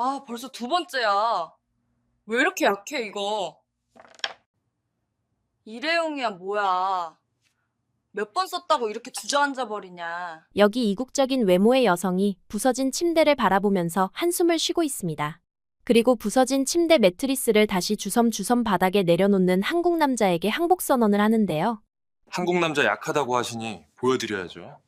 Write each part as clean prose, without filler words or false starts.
아, 벌써 두 번째야. 왜 이렇게 약해, 이거? 일회용이야, 뭐야. 몇 번 썼다고 이렇게 주저앉아 버리냐. 여기 이국적인 외모의 여성이 부서진 침대를 바라보면서 한숨을 쉬고 있습니다. 그리고 부서진 침대 매트리스를 다시 주섬주섬 바닥에 내려놓는 한국 남자에게 항복 선언을 하는데요. 한국 남자 약하다고 하시니 보여드려야죠.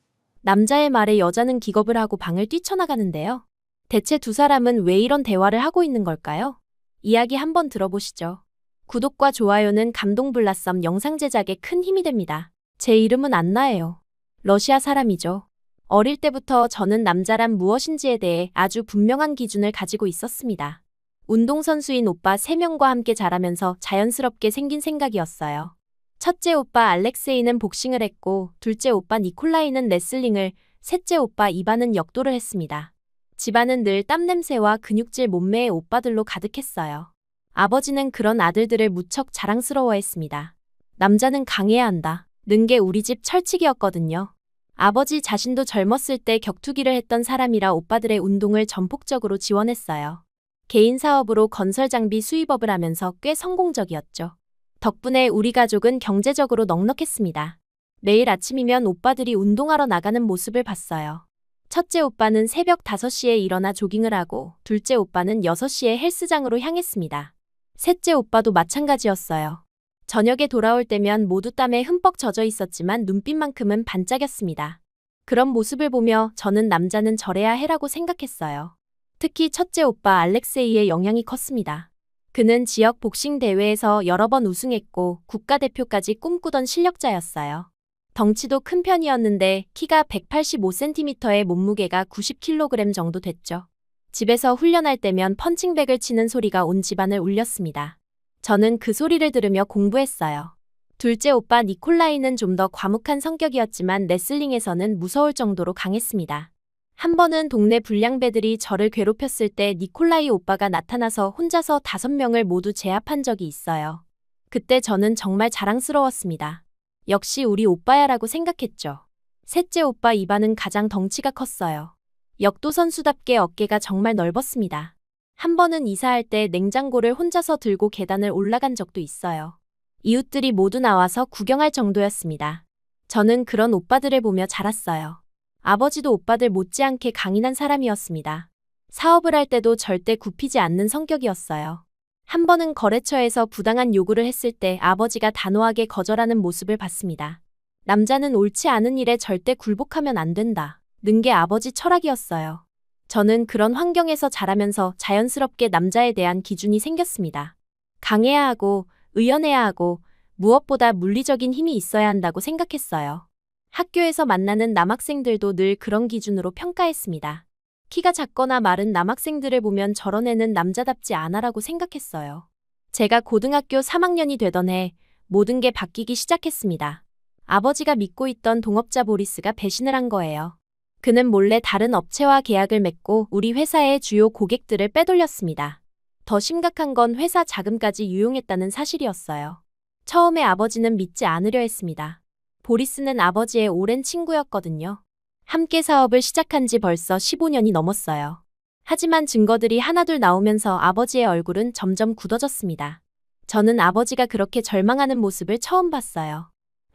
남자의 말에 여자는 기겁을 하고 방을 뛰쳐나가는데요. 대체 두 사람은 왜 이런 대화를 하고 있는 걸까요? 이야기 한번 들어보시죠. 구독과 좋아요는 감동블라썸 영상 제작에 큰 힘이 됩니다. 제 이름은 안나예요. 러시아 사람이죠. 어릴 때부터 저는 남자란 무엇인지에 대해 아주 분명한 기준을 가지고 있었습니다. 운동선수인 오빠 3명과 함께 자라면서 자연스럽게 생긴 생각이었어요. 첫째 오빠 알렉세이는 복싱을 했고, 둘째 오빠 니콜라이는 레슬링을, 셋째 오빠 이반은 역도를 했습니다. 집안은 늘 땀냄새와 근육질 몸매의 오빠들로 가득했어요. 아버지는 그런 아들들을 무척 자랑스러워했습니다. 남자는 강해야 한다. 는 게 우리 집 철칙이었거든요. 아버지 자신도 젊었을 때 격투기를 했던 사람이라 오빠들의 운동을 전폭적으로 지원했어요. 개인 사업으로 건설 장비 수입업을 하면서 꽤 성공적이었죠. 덕분에 우리 가족은 경제적으로 넉넉했습니다. 매일 아침이면 오빠들이 운동하러 나가는 모습을 봤어요. 첫째 오빠는 새벽 5시에 일어나 조깅을 하고, 둘째 오빠는 6시에 헬스장으로 향했습니다. 셋째 오빠도 마찬가지였어요. 저녁에 돌아올 때면 모두 땀에 흠뻑 젖어 있었지만 눈빛만큼은 반짝였습니다. 그런 모습을 보며 저는 남자는 저래야 해라고 생각했어요. 특히 첫째 오빠 알렉세이의 영향이 컸습니다. 그는 지역 복싱 대회에서 여러 번 우승했고 국가대표까지 꿈꾸던 실력자였어요. 덩치도 큰 편이었는데 키가 185cm에 몸무게가 90kg 정도 됐죠. 집에서 훈련할 때면 펀칭백을 치는 소리가 온 집안을 울렸습니다. 저는 그 소리를 들으며 공부했어요. 둘째 오빠 니콜라이는 좀 더 과묵한 성격이었지만 레슬링에서는 무서울 정도로 강했습니다. 한 번은 동네 불량배들이 저를 괴롭혔을 때 니콜라이 오빠가 나타나서 혼자서 5명을 모두 제압한 적이 있어요. 그때 저는 정말 자랑스러웠습니다. 역시 우리 오빠야라고 생각했죠. 셋째 오빠 이반은 가장 덩치가 컸어요. 역도 선수답게 어깨가 정말 넓었습니다. 한 번은 이사할 때 냉장고를 혼자서 들고 계단을 올라간 적도 있어요. 이웃들이 모두 나와서 구경할 정도였습니다. 저는 그런 오빠들을 보며 자랐어요. 아버지도 오빠들 못지않게 강인한 사람이었습니다. 사업을 할 때도 절대 굽히지 않는 성격이었어요. 한 번은 거래처에서 부당한 요구를 했을 때 아버지가 단호하게 거절하는 모습을 봤습니다. 남자는 옳지 않은 일에 절대 굴복하면 안 된다. 는 게 아버지 철학이었어요. 저는 그런 환경에서 자라면서 자연스럽게 남자에 대한 기준이 생겼습니다. 강해야 하고, 의연해야 하고, 무엇보다 물리적인 힘이 있어야 한다고 생각했어요. 학교에서 만나는 남학생들도 늘 그런 기준으로 평가했습니다. 키가 작거나 마른 남학생들을 보면 저런 애는 남자답지 않아라고 생각했어요. 제가 고등학교 3학년이 되던 해 모든 게 바뀌기 시작했습니다. 아버지가 믿고 있던 동업자 보리스가 배신을 한 거예요. 그는 몰래 다른 업체와 계약을 맺고 우리 회사의 주요 고객들을 빼돌렸습니다. 더 심각한 건 회사 자금까지 유용했다는 사실이었어요. 처음에 아버지는 믿지 않으려 했습니다. 보리스는 아버지의 오랜 친구였거든요. 함께 사업을 시작한 지 벌써 15년이 넘었어요. 하지만 증거들이 하나둘 나오면서 아버지의 얼굴은 점점 굳어졌습니다. 저는 아버지가 그렇게 절망하는 모습을 처음 봤어요.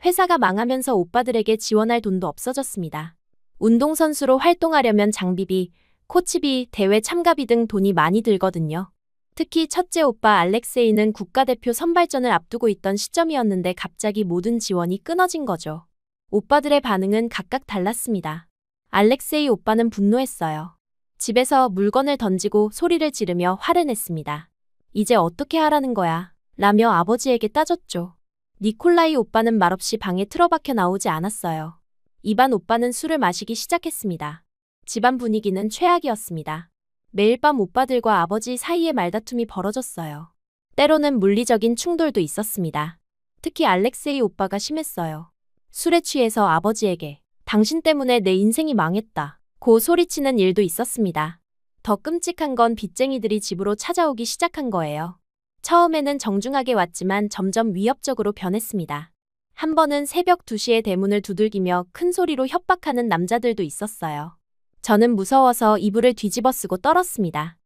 회사가 망하면서 오빠들에게 지원할 돈도 없어졌습니다. 운동선수로 활동하려면 장비비, 코치비, 대회 참가비 등 돈이 많이 들거든요. 특히 첫째 오빠 알렉세이는 국가대표 선발전을 앞두고 있던 시점이었는데 갑자기 모든 지원이 끊어진 거죠. 오빠들의 반응은 각각 달랐습니다. 알렉세이 오빠는 분노했어요. 집에서 물건을 던지고 소리를 지르며 화를 냈습니다. 이제 어떻게 하라는 거야? 라며 아버지에게 따졌죠. 니콜라이 오빠는 말없이 방에 틀어박혀 나오지 않았어요. 이반 오빠는 술을 마시기 시작했습니다. 집안 분위기는 최악이었습니다. 매일 밤 오빠들과 아버지 사이에 말다툼이 벌어졌어요. 때로는 물리적인 충돌도 있었습니다. 특히 알렉세이 오빠가 심했어요. 술에 취해서 아버지에게 당신 때문에 내 인생이 망했다 고 소리치는 일도 있었습니다. 더 끔찍한 건 빚쟁이들이 집으로 찾아오기 시작한 거예요. 처음에는 정중하게 왔지만 점점 위협적으로 변했습니다. 한 번은 새벽 2시에 대문을 두들기며 큰 소리로 협박하는 남자들도 있었어요. 저는 무서워서 이불을 뒤집어 쓰고 떨었습니다.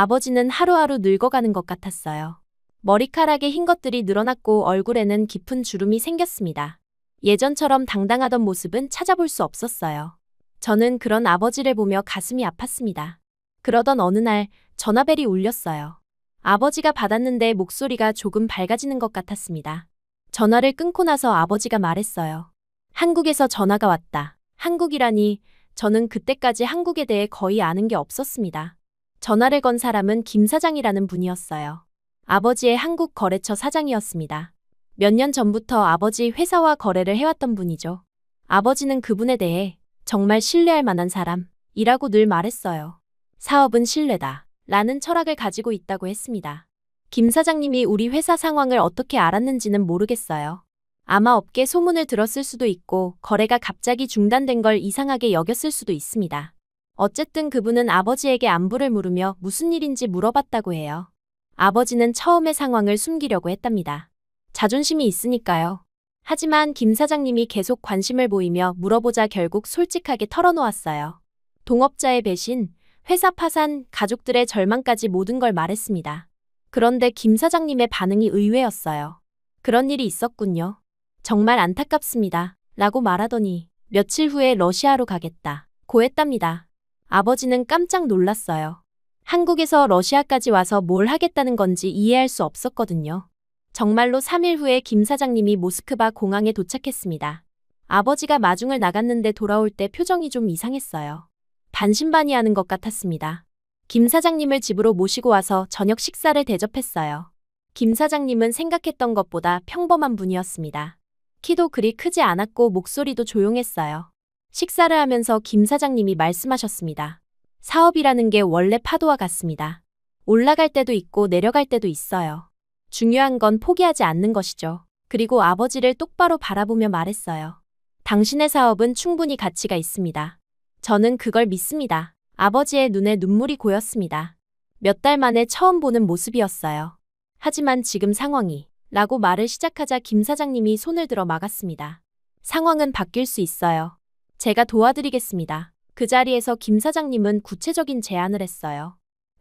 아버지는 하루하루 늙어가는 것 같았어요. 머리카락에 흰 것들이 늘어났고 얼굴에는 깊은 주름이 생겼습니다. 예전처럼 당당하던 모습은 찾아볼 수 없었어요. 저는 그런 아버지를 보며 가슴이 아팠습니다. 그러던 어느 날 전화벨이 울렸어요. 아버지가 받았는데 목소리가 조금 밝아지는 것 같았습니다. 전화를 끊고 나서 아버지가 말했어요. 한국에서 전화가 왔다. 한국이라니, 저는 그때까지 한국에 대해 거의 아는 게 없었습니다. 전화를 건 사람은 김 사장이라는 분이었어요. 아버지의 한국 거래처 사장이었습니다. 몇 년 전부터 아버지 회사와 거래를 해왔던 분이죠. 아버지는 그분에 대해 정말 신뢰할 만한 사람이라고 늘 말했어요. 사업은 신뢰다 라는 철학을 가지고 있다고 했습니다. 김 사장님이 우리 회사 상황을 어떻게 알았는지는 모르겠어요. 아마 업계 소문을 들었을 수도 있고 거래가 갑자기 중단된 걸 이상하게 여겼을 수도 있습니다. 어쨌든 그분은 아버지에게 안부를 물으며 무슨 일인지 물어봤다고 해요. 아버지는 처음에 상황을 숨기려고 했답니다. 자존심이 있으니까요. 하지만 김 사장님이 계속 관심을 보이며 물어보자 결국 솔직하게 털어놓았어요. 동업자의 배신, 회사 파산, 가족들의 절망까지 모든 걸 말했습니다. 그런데 김 사장님의 반응이 의외였어요. 그런 일이 있었군요. 정말 안타깝습니다. 라고 말하더니 며칠 후에 러시아로 가겠다 고 했답니다. 아버지는 깜짝 놀랐어요. 한국에서 러시아까지 와서 뭘 하겠다는 건지 이해할 수 없었거든요. 정말로 3일 후에 김 사장님이 모스크바 공항에 도착했습니다. 아버지가 마중을 나갔는데 돌아올 때 표정이 좀 이상했어요. 반신반의하는 것 같았습니다. 김 사장님을 집으로 모시고 와서 저녁 식사를 대접했어요. 김 사장님은 생각했던 것보다 평범한 분이었습니다. 키도 그리 크지 않았고 목소리도 조용했어요. 식사를 하면서 김 사장님이 말씀하셨습니다. 사업이라는 게 원래 파도와 같습니다. 올라갈 때도 있고 내려갈 때도 있어요. 중요한 건 포기하지 않는 것이죠. 그리고 아버지를 똑바로 바라보며 말했어요. 당신의 사업은 충분히 가치가 있습니다. 저는 그걸 믿습니다. 아버지의 눈에 눈물이 고였습니다. 몇 달 만에 처음 보는 모습이었어요. 하지만 지금 상황이 라고 말을 시작하자 김 사장님이 손을 들어 막았습니다. 상황은 바뀔 수 있어요. 제가 도와드리겠습니다. 그 자리에서 김 사장님은 구체적인 제안을 했어요.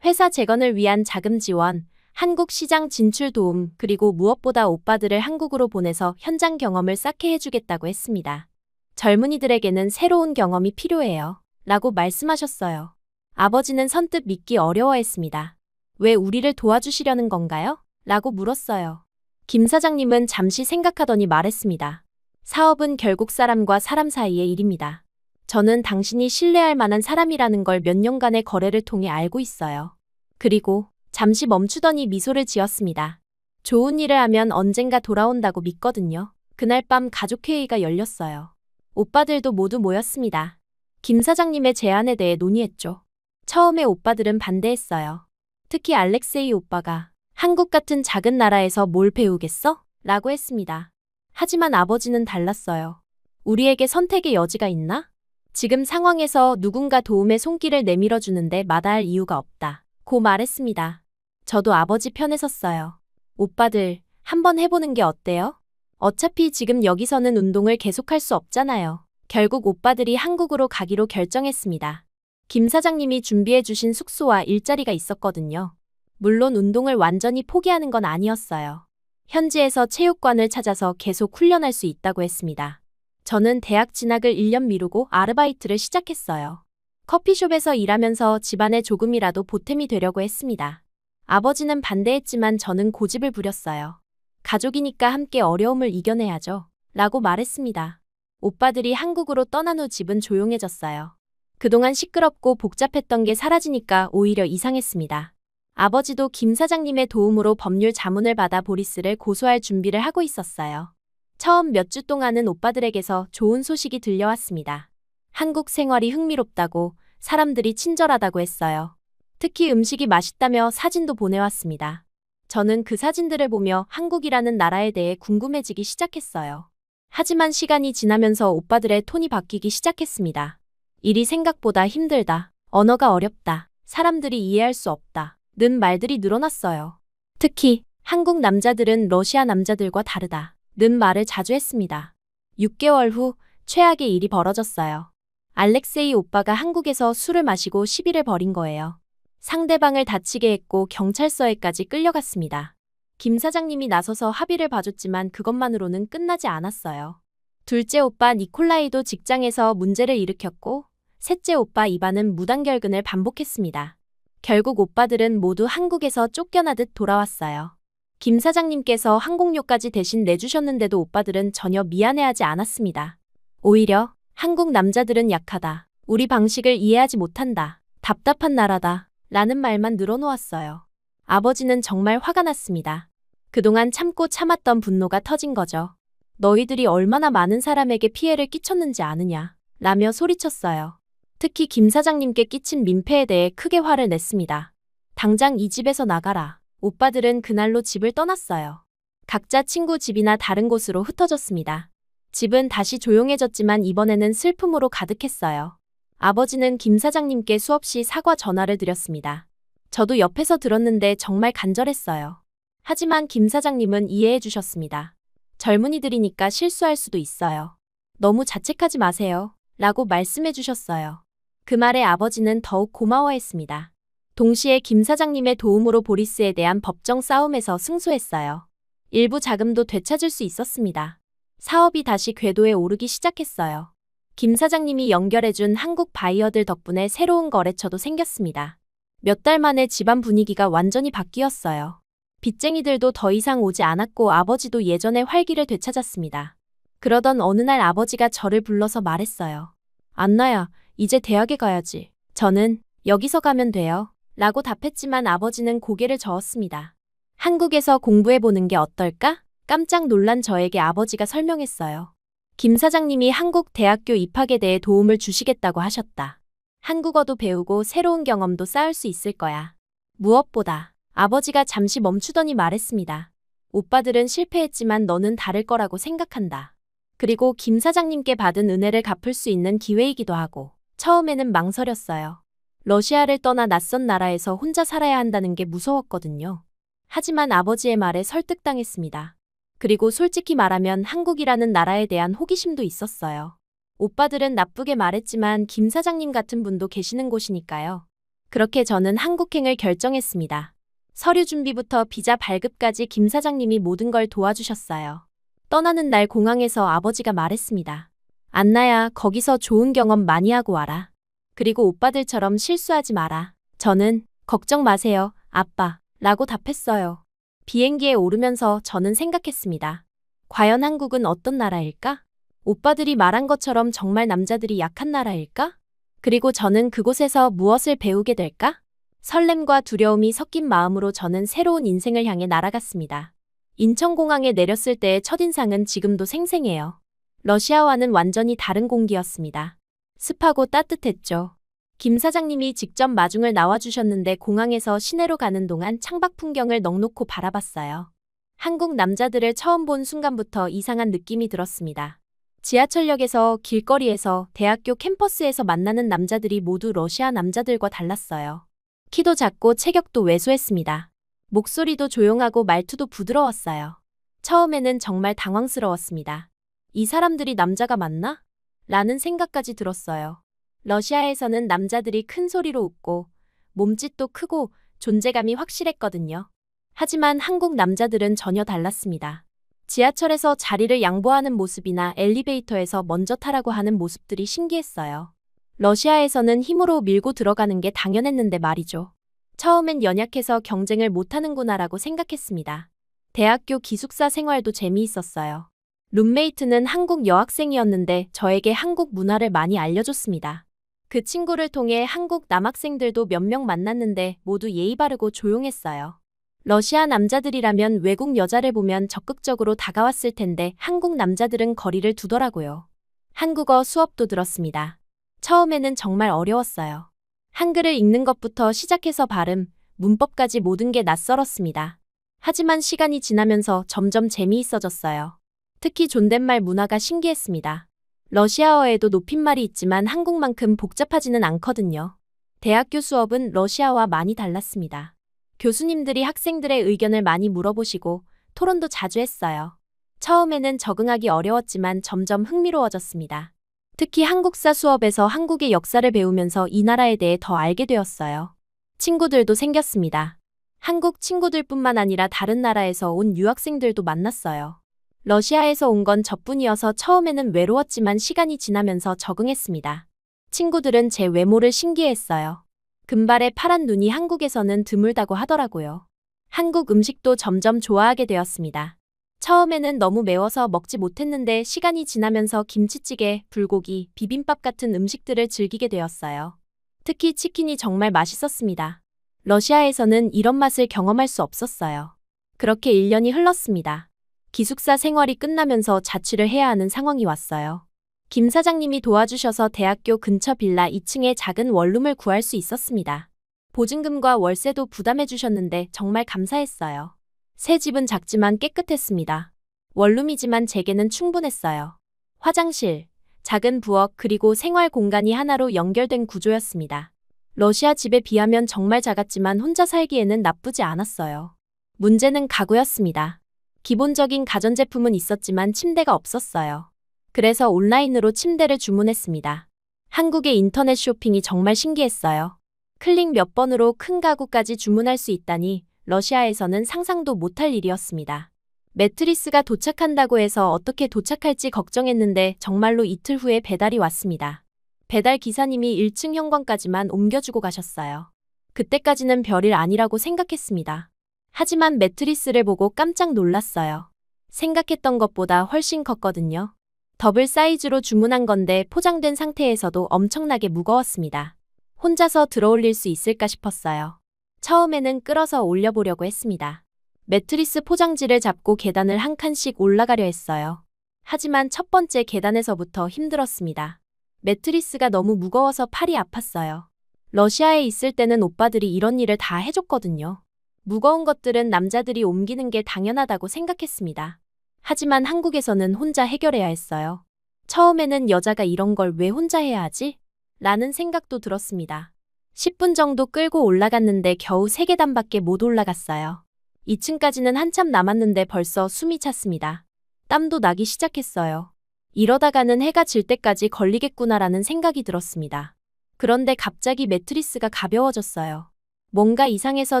회사 재건을 위한 자금 지원, 한국 시장 진출 도움, 그리고 무엇보다 오빠들을 한국으로 보내서 현장 경험을 쌓게 해주겠다고 했습니다. 젊은이들에게는 새로운 경험이 필요해요. 라고 말씀하셨어요. 아버지는 선뜻 믿기 어려워했습니다. 왜 우리를 도와주시려는 건가요? 라고 물었어요. 김 사장님은 잠시 생각하더니 말했습니다. 사업은 결국 사람과 사람 사이의 일입니다. 저는 당신이 신뢰할 만한 사람이라는 걸 몇 년간의 거래를 통해 알고 있어요. 그리고 잠시 멈추더니 미소를 지었습니다. 좋은 일을 하면 언젠가 돌아온다고 믿거든요. 그날 밤 가족회의가 열렸어요. 오빠들도 모두 모였습니다. 김 사장님의 제안에 대해 논의했죠. 처음에 오빠들은 반대했어요. 특히 알렉세이 오빠가 한국 같은 작은 나라에서 뭘 배우겠어? 라고 했습니다. 하지만 아버지는 달랐어요. 우리에게 선택의 여지가 있나? 지금 상황에서 누군가 도움의 손길을 내밀어 주는데 마다할 이유가 없다. 고 말했습니다. 저도 아버지 편에 섰어요. 오빠들, 한번 해보는 게 어때요? 어차피 지금 여기서는 운동을 계속할 수 없잖아요. 결국 오빠들이 한국으로 가기로 결정했습니다. 김 사장님이 준비해 주신 숙소와 일자리가 있었거든요. 물론 운동을 완전히 포기하는 건 아니었어요. 현지에서 체육관을 찾아서 계속 훈련할 수 있다고 했습니다. 저는 대학 진학을 1년 미루고 아르바이트를 시작했어요. 커피숍에서 일하면서 집안에 조금이라도 보탬이 되려고 했습니다. 아버지는 반대했지만 저는 고집을 부렸어요. 가족이니까 함께 어려움을 이겨내야죠. 라고 말했습니다. 오빠들이 한국으로 떠난 후 집은 조용해졌어요. 그동안 시끄럽고 복잡했던 게 사라지니까 오히려 이상했습니다. 아버지도 김 사장님의 도움으로 법률 자문을 받아 보리스를 고소할 준비를 하고 있었어요. 처음 몇 주 동안은 오빠들에게서 좋은 소식이 들려왔습니다. 한국 생활이 흥미롭다고, 사람들이 친절하다고 했어요. 특히 음식이 맛있다며 사진도 보내왔습니다. 저는 그 사진들을 보며 한국이라는 나라에 대해 궁금해지기 시작했어요. 하지만 시간이 지나면서 오빠들의 톤이 바뀌기 시작했습니다. 일이 생각보다 힘들다. 언어가 어렵다. 사람들이 이해할 수 없다. 는 말들이 늘어났어요. 특히 한국 남자들은 러시아 남자들과 다르다. 는 말을 자주 했습니다. 6개월 후 최악의 일이 벌어졌어요. 알렉세이 오빠가 한국에서 술을 마시고 시비를 벌인 거예요. 상대방을 다치게 했고 경찰서에까지 끌려갔습니다. 김 사장님이 나서서 합의를 봐줬지만 그것만으로는 끝나지 않았어요. 둘째 오빠 니콜라이도 직장에서 문제를 일으켰고 셋째 오빠 이반은 무단결근을 반복했습니다. 결국 오빠들은 모두 한국에서 쫓겨나듯 돌아왔어요. 김 사장님께서 항공료까지 대신 내주셨는데도 오빠들은 전혀 미안해하지 않았습니다. 오히려 한국 남자들은 약하다. 우리 방식을 이해하지 못한다. 답답한 나라다. 라는 말만 늘어놓았어요. 아버지는 정말 화가 났습니다. 그동안 참고 참았던 분노가 터진 거죠. 너희들이 얼마나 많은 사람에게 피해를 끼쳤는지 아느냐 라며 소리쳤어요. 특히 김 사장님께 끼친 민폐에 대해 크게 화를 냈습니다. 당장 이 집에서 나가라. 오빠들은 그날로 집을 떠났어요. 각자 친구 집이나 다른 곳으로 흩어졌습니다. 집은 다시 조용해졌지만 이번에는 슬픔으로 가득했어요. 아버지는 김 사장님께 수없이 사과 전화를 드렸습니다. 저도 옆에서 들었는데 정말 간절했어요. 하지만 김 사장님은 이해해 주셨습니다. 젊은이들이니까 실수할 수도 있어요. 너무 자책하지 마세요. 라고 말씀해 주셨어요. 그 말에 아버지는 더욱 고마워했습니다. 동시에 김 사장님의 도움으로 보리스에 대한 법정 싸움에서 승소했어요. 일부 자금도 되찾을 수 있었습니다. 사업이 다시 궤도에 오르기 시작했어요. 김 사장님이 연결해준 한국 바이어들 덕분에 새로운 거래처도 생겼습니다. 몇 달 만에 집안 분위기가 완전히 바뀌었어요. 빚쟁이들도 더 이상 오지 않았고 아버지도 예전의 활기를 되찾았습니다. 그러던 어느 날 아버지가 저를 불러서 말했어요. 안나야, 이제 대학에 가야지. 저는 여기서 가면 돼요. 라고 답했지만 아버지는 고개를 저었습니다. 한국에서 공부해보는 게 어떨까? 깜짝 놀란 저에게 아버지가 설명했어요. 김 사장님이 한국 대학교 입학에 대해 도움을 주시겠다고 하셨다. 한국어도 배우고 새로운 경험도 쌓을 수 있을 거야. 무엇보다 아버지가 잠시 멈추더니 말했습니다. 오빠들은 실패했지만 너는 다를 거라고 생각한다. 그리고 김 사장님께 받은 은혜를 갚을 수 있는 기회이기도 하고 처음에는 망설였어요. 러시아를 떠나 낯선 나라에서 혼자 살아야 한다는 게 무서웠거든요. 하지만 아버지의 말에 설득당했습니다. 그리고 솔직히 말하면 한국이라는 나라에 대한 호기심도 있었어요. 오빠들은 나쁘게 말했지만 김 사장님 같은 분도 계시는 곳이니까요. 그렇게 저는 한국행을 결정했습니다. 서류 준비부터 비자 발급까지 김 사장님이 모든 걸 도와주셨어요. 떠나는 날 공항에서 아버지가 말했습니다. 안나야, 거기서 좋은 경험 많이 하고 와라. 그리고 오빠들처럼 실수하지 마라. 저는 걱정 마세요, 아빠. 라고 답했어요. 비행기에 오르면서 저는 생각했습니다. 과연 한국은 어떤 나라일까? 오빠들이 말한 것처럼 정말 남자들이 약한 나라일까? 그리고 저는 그곳에서 무엇을 배우게 될까? 설렘과 두려움이 섞인 마음으로 저는 새로운 인생을 향해 날아갔습니다. 인천공항에 내렸을 때의 첫인상은 지금도 생생해요. 러시아와는 완전히 다른 공기였습니다. 습하고 따뜻했죠. 김 사장님이 직접 마중을 나와주셨는데 공항에서 시내로 가는 동안 창밖 풍경을 넋놓고 바라봤어요. 한국 남자들을 처음 본 순간부터 이상한 느낌이 들었습니다. 지하철역에서, 길거리에서, 대학교 캠퍼스에서 만나는 남자들이 모두 러시아 남자들과 달랐어요. 키도 작고 체격도 왜소했습니다. 목소리도 조용하고 말투도 부드러웠어요. 처음에는 정말 당황스러웠습니다. 이 사람들이 남자가 맞나? 라는 생각까지 들었어요. 러시아에서는 남자들이 큰 소리로 웃고 몸짓도 크고 존재감이 확실했거든요. 하지만 한국 남자들은 전혀 달랐습니다. 지하철에서 자리를 양보하는 모습이나 엘리베이터에서 먼저 타라고 하는 모습들이 신기했어요. 러시아에서는 힘으로 밀고 들어가는 게 당연했는데 말이죠. 처음엔 연약해서 경쟁을 못하는구나라고 생각했습니다. 대학교 기숙사 생활도 재미있었어요. 룸메이트는 한국 여학생이었는데 저에게 한국 문화를 많이 알려줬습니다. 그 친구를 통해 한국 남학생들도 몇 명 만났는데 모두 예의 바르고 조용했어요. 러시아 남자들이라면 외국 여자를 보면 적극적으로 다가왔을 텐데 한국 남자들은 거리를 두더라고요. 한국어 수업도 들었습니다. 처음에는 정말 어려웠어요. 한글을 읽는 것부터 시작해서 발음, 문법까지 모든 게 낯설었습니다. 하지만 시간이 지나면서 점점 재미있어졌어요. 특히 존댓말 문화가 신기했습니다. 러시아어에도 높임말이 있지만 한국만큼 복잡하지는 않거든요. 대학교 수업은 러시아와 많이 달랐습니다. 교수님들이 학생들의 의견을 많이 물어보시고 토론도 자주 했어요. 처음에는 적응하기 어려웠지만 점점 흥미로워졌습니다. 특히 한국사 수업에서 한국의 역사를 배우면서 이 나라에 대해 더 알게 되었어요. 친구들도 생겼습니다. 한국 친구들뿐만 아니라 다른 나라에서 온 유학생들도 만났어요. 러시아에서 온 건 저뿐이어서 처음에는 외로웠지만 시간이 지나면서 적응했습니다. 친구들은 제 외모를 신기해했어요. 금발의 파란 눈이 한국에서는 드물다고 하더라고요. 한국 음식도 점점 좋아하게 되었습니다. 처음에는 너무 매워서 먹지 못했는데 시간이 지나면서 김치찌개, 불고기, 비빔밥 같은 음식들을 즐기게 되었어요. 특히 치킨이 정말 맛있었습니다. 러시아에서는 이런 맛을 경험할 수 없었어요. 그렇게 1년이 흘렀습니다. 기숙사 생활이 끝나면서 자취를 해야 하는 상황이 왔어요. 김 사장님이 도와주셔서 대학교 근처 빌라 2층에 작은 원룸을 구할 수 있었습니다. 보증금과 월세도 부담해 주셨는데 정말 감사했어요. 새 집은 작지만 깨끗했습니다. 원룸이지만 제게는 충분했어요. 화장실, 작은 부엌 그리고 생활 공간이 하나로 연결된 구조였습니다. 러시아 집에 비하면 정말 작았지만 혼자 살기에는 나쁘지 않았어요. 문제는 가구였습니다. 기본적인 가전제품은 있었지만 침대가 없었어요. 그래서 온라인으로 침대를 주문했습니다. 한국의 인터넷 쇼핑이 정말 신기했어요. 클릭 몇 번으로 큰 가구까지 주문할 수 있다니 러시아에서는 상상도 못할 일이었습니다. 매트리스가 도착한다고 해서 어떻게 도착할지 걱정했는데 정말로 이틀 후에 배달이 왔습니다. 배달 기사님이 1층 현관까지만 옮겨주고 가셨어요. 그때까지는 별일 아니라고 생각했습니다. 하지만 매트리스를 보고 깜짝 놀랐어요. 생각했던 것보다 훨씬 컸거든요. 더블 사이즈로 주문한 건데 포장된 상태에서도 엄청나게 무거웠습니다. 혼자서 들어올릴 수 있을까 싶었어요. 처음에는 끌어서 올려보려고 했습니다. 매트리스 포장지를 잡고 계단을 한 칸씩 올라가려 했어요. 하지만 첫 번째 계단에서부터 힘들었습니다. 매트리스가 너무 무거워서 팔이 아팠어요. 러시아에 있을 때는 오빠들이 이런 일을 다 해줬거든요. 무거운 것들은 남자들이 옮기는 게 당연하다고 생각했습니다. 하지만 한국에서는 혼자 해결해야 했어요. 처음에는 여자가 이런 걸 왜 혼자 해야 하지? 라는 생각도 들었습니다. 10분 정도 끌고 올라갔는데 겨우 3계단밖에 못 올라갔어요. 2층까지는 한참 남았는데 벌써 숨이 찼습니다. 땀도 나기 시작했어요. 이러다가는 해가 질 때까지 걸리겠구나라는 생각이 들었습니다. 그런데 갑자기 매트리스가 가벼워졌어요. 뭔가 이상해서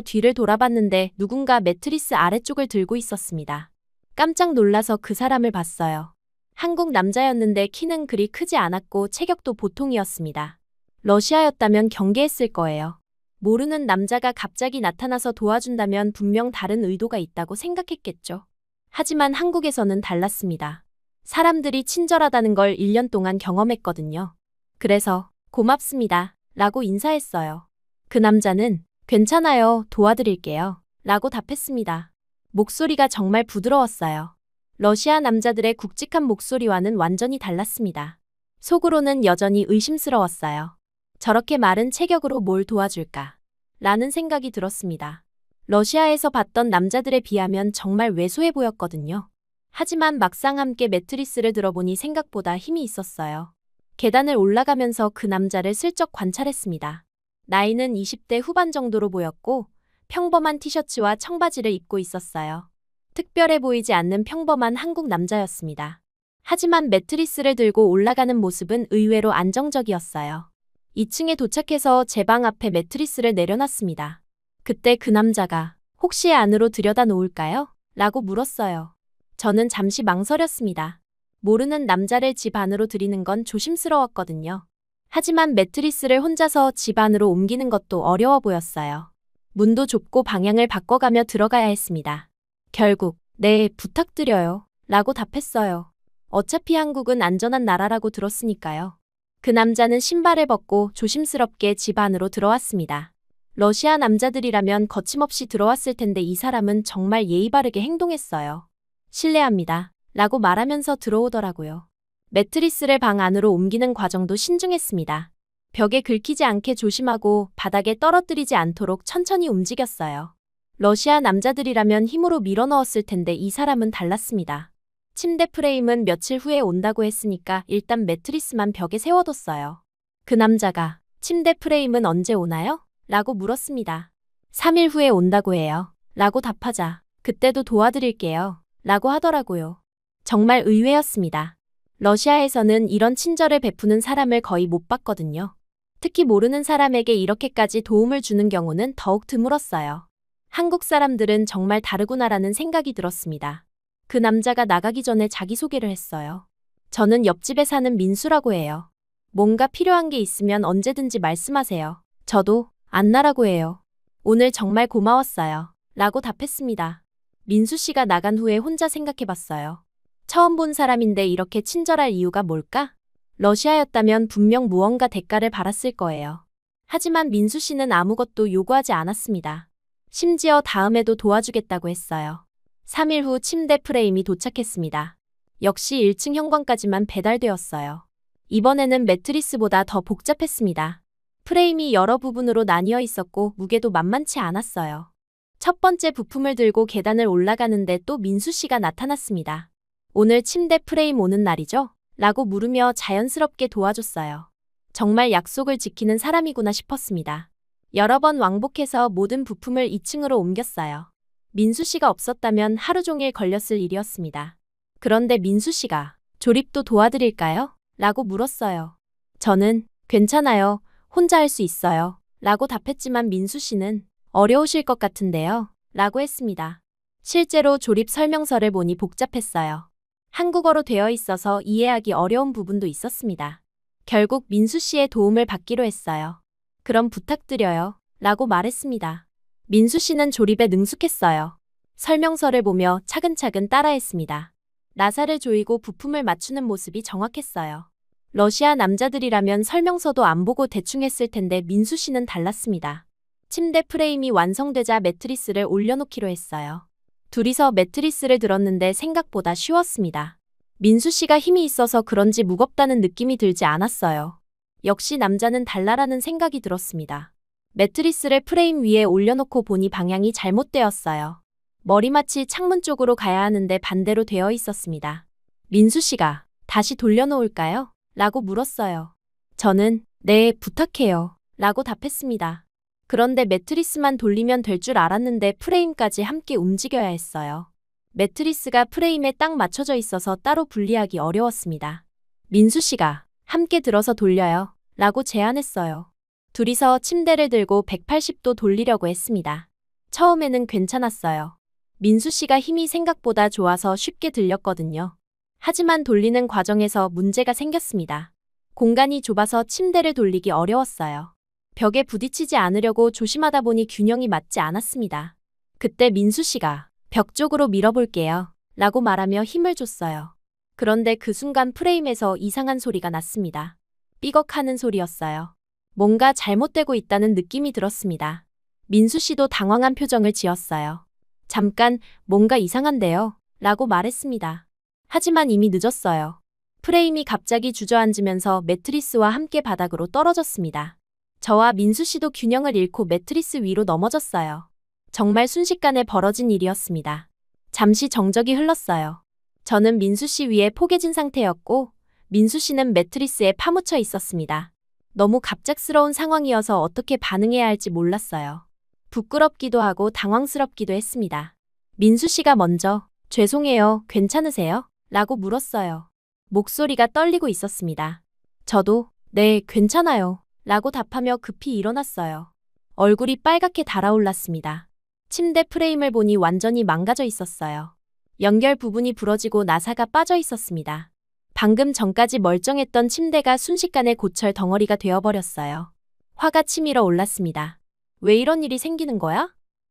뒤를 돌아봤는데 누군가 매트리스 아래쪽을 들고 있었습니다. 깜짝 놀라서 그 사람을 봤어요. 한국 남자였는데 키는 그리 크지 않았고 체격도 보통이었습니다. 러시아였다면 경계했을 거예요. 모르는 남자가 갑자기 나타나서 도와준다면 분명 다른 의도가 있다고 생각했겠죠. 하지만 한국에서는 달랐습니다. 사람들이 친절하다는 걸 1년 동안 경험했거든요. 그래서 고맙습니다 라고 인사했어요. 그 남자는 괜찮아요, 도와드릴게요 라고 답했습니다. 목소리가 정말 부드러웠어요. 러시아 남자들의 굵직한 목소리와는 완전히 달랐습니다. 속으로는 여전히 의심스러웠어요. 저렇게 마른 체격으로 뭘 도와줄까? 라는 생각이 들었습니다. 러시아에서 봤던 남자들에 비하면 정말 왜소해 보였거든요. 하지만 막상 함께 매트리스를 들어보니 생각보다 힘이 있었어요. 계단을 올라가면서 그 남자를 슬쩍 관찰했습니다. 나이는 20대 후반 정도로 보였고 평범한 티셔츠와 청바지를 입고 있었어요. 특별해 보이지 않는 평범한 한국 남자였습니다. 하지만 매트리스를 들고 올라가는 모습은 의외로 안정적이었어요. 2층에 도착해서 제 방 앞에 매트리스를 내려놨습니다. 그때 그 남자가 혹시 안으로 들여다 놓을까요? 라고 물었어요. 저는 잠시 망설였습니다. 모르는 남자를 집 안으로 들이는 건 조심스러웠거든요. 하지만 매트리스를 혼자서 집 안으로 옮기는 것도 어려워 보였어요. 문도 좁고 방향을 바꿔가며 들어가야 했습니다. 결국 네, 부탁드려요 라고 답했어요. 어차피 한국은 안전한 나라라고 들었으니까요. 그 남자는 신발을 벗고 조심스럽게 집 안으로 들어왔습니다. 러시아 남자들이라면 거침없이 들어왔을 텐데 이 사람은 정말 예의 바르게 행동했어요. 실례합니다 라고 말하면서 들어오더라고요. 매트리스를 방 안으로 옮기는 과정도 신중했습니다. 벽에 긁히지 않게 조심하고 바닥에 떨어뜨리지 않도록 천천히 움직였어요. 러시아 남자들이라면 힘으로 밀어넣었을 텐데 이 사람은 달랐습니다. 침대 프레임은 며칠 후에 온다고 했으니까 일단 매트리스만 벽에 세워뒀어요. 그 남자가 침대 프레임은 언제 오나요? 라고 물었습니다. 3일 후에 온다고 해요. 라고 답하자 그때도 도와드릴게요. 라고 하더라고요. 정말 의외였습니다. 러시아에서는 이런 친절을 베푸는 사람을 거의 못 봤거든요. 특히 모르는 사람에게 이렇게까지 도움을 주는 경우는 더욱 드물었어요. 한국 사람들은 정말 다르구나라는 생각이 들었습니다. 그 남자가 나가기 전에 자기소개를 했어요. 저는 옆집에 사는 민수라고 해요. 뭔가 필요한 게 있으면 언제든지 말씀하세요. 저도 안나라고 해요. 오늘 정말 고마웠어요. 라고 답했습니다. 민수 씨가 나간 후에 혼자 생각해봤어요. 처음 본 사람인데 이렇게 친절할 이유가 뭘까? 러시아였다면 분명 무언가 대가를 받았을 거예요. 하지만 민수 씨는 아무것도 요구하지 않았습니다. 심지어 다음에도 도와주겠다고 했어요. 3일 후 침대 프레임이 도착했습니다. 역시 1층 현관까지만 배달되었어요. 이번에는 매트리스보다 더 복잡했습니다. 프레임이 여러 부분으로 나뉘어 있었고 무게도 만만치 않았어요. 첫 번째 부품을 들고 계단을 올라가는데 또 민수 씨가 나타났습니다. 오늘 침대 프레임 오는 날이죠? 라고 물으며 자연스럽게 도와줬어요. 정말 약속을 지키는 사람이구나 싶었습니다. 여러 번 왕복해서 모든 부품을 2층으로 옮겼어요. 민수 씨가 없었다면 하루 종일 걸렸을 일이었습니다. 그런데 민수 씨가 조립도 도와드릴까요? 라고 물었어요. 저는 괜찮아요. 혼자 할 수 있어요. 라고 답했지만 민수 씨는 어려우실 것 같은데요. 라고 했습니다. 실제로 조립 설명서를 보니 복잡했어요. 한국어로 되어 있어서 이해하기 어려운 부분도 있었습니다. 결국 민수 씨의 도움을 받기로 했어요. 그럼 부탁드려요. 라고 말했습니다. 민수 씨는 조립에 능숙했어요. 설명서를 보며 차근차근 따라했습니다. 나사를 조이고 부품을 맞추는 모습이 정확했어요. 러시아 남자들이라면 설명서도 안 보고 대충 했을 텐데 민수 씨는 달랐습니다. 침대 프레임이 완성되자 매트리스를 올려놓기로 했어요. 둘이서 매트리스를 들었는데 생각보다 쉬웠습니다. 민수 씨가 힘이 있어서 그런지 무겁다는 느낌이 들지 않았어요. 역시 남자는 달라라는 생각이 들었습니다. 매트리스를 프레임 위에 올려놓고 보니 방향이 잘못되었어요. 머리맡이 창문 쪽으로 가야 하는데 반대로 되어 있었습니다. 민수 씨가 다시 돌려놓을까요? 라고 물었어요. 저는 네, 부탁해요. 라고 답했습니다. 그런데 매트리스만 돌리면 될 줄 알았는데 프레임까지 함께 움직여야 했어요. 매트리스가 프레임에 딱 맞춰져 있어서 따로 분리하기 어려웠습니다. 민수 씨가 함께 들어서 돌려요. 라고 제안했어요. 둘이서 침대를 들고 180도 돌리려고 했습니다. 처음에는 괜찮았어요. 민수 씨가 힘이 생각보다 좋아서 쉽게 들렸거든요. 하지만 돌리는 과정에서 문제가 생겼습니다. 공간이 좁아서 침대를 돌리기 어려웠어요. 벽에 부딪히지 않으려고 조심하다 보니 균형이 맞지 않았습니다. 그때 민수 씨가 벽 쪽으로 밀어볼게요. 라고 말하며 힘을 줬어요. 그런데 그 순간 프레임에서 이상한 소리가 났습니다. 삐걱하는 소리였어요. 뭔가 잘못되고 있다는 느낌이 들었습니다. 민수 씨도 당황한 표정을 지었어요. 잠깐, 뭔가 이상한데요? 라고 말했습니다. 하지만 이미 늦었어요. 프레임이 갑자기 주저앉으면서 매트리스와 함께 바닥으로 떨어졌습니다. 저와 민수 씨도 균형을 잃고 매트리스 위로 넘어졌어요. 정말 순식간에 벌어진 일이었습니다. 잠시 정적이 흘렀어요. 저는 민수 씨 위에 포개진 상태였고, 민수 씨는 매트리스에 파묻혀 있었습니다. 너무 갑작스러운 상황이어서 어떻게 반응해야 할지 몰랐어요. 부끄럽기도 하고 당황스럽기도 했습니다. 민수 씨가 먼저, 죄송해요, 괜찮으세요? 라고 물었어요. 목소리가 떨리고 있었습니다. 저도, 네, 괜찮아요. 라고 답하며 급히 일어났어요. 얼굴이 빨갛게 달아올랐습니다. 침대 프레임을 보니 완전히 망가져 있었어요. 연결 부분이 부러지고 나사가 빠져 있었습니다. 방금 전까지 멀쩡했던 침대가 순식간에 고철 덩어리가 되어버렸어요. 화가 치밀어 올랐습니다. 왜 이런 일이 생기는 거야?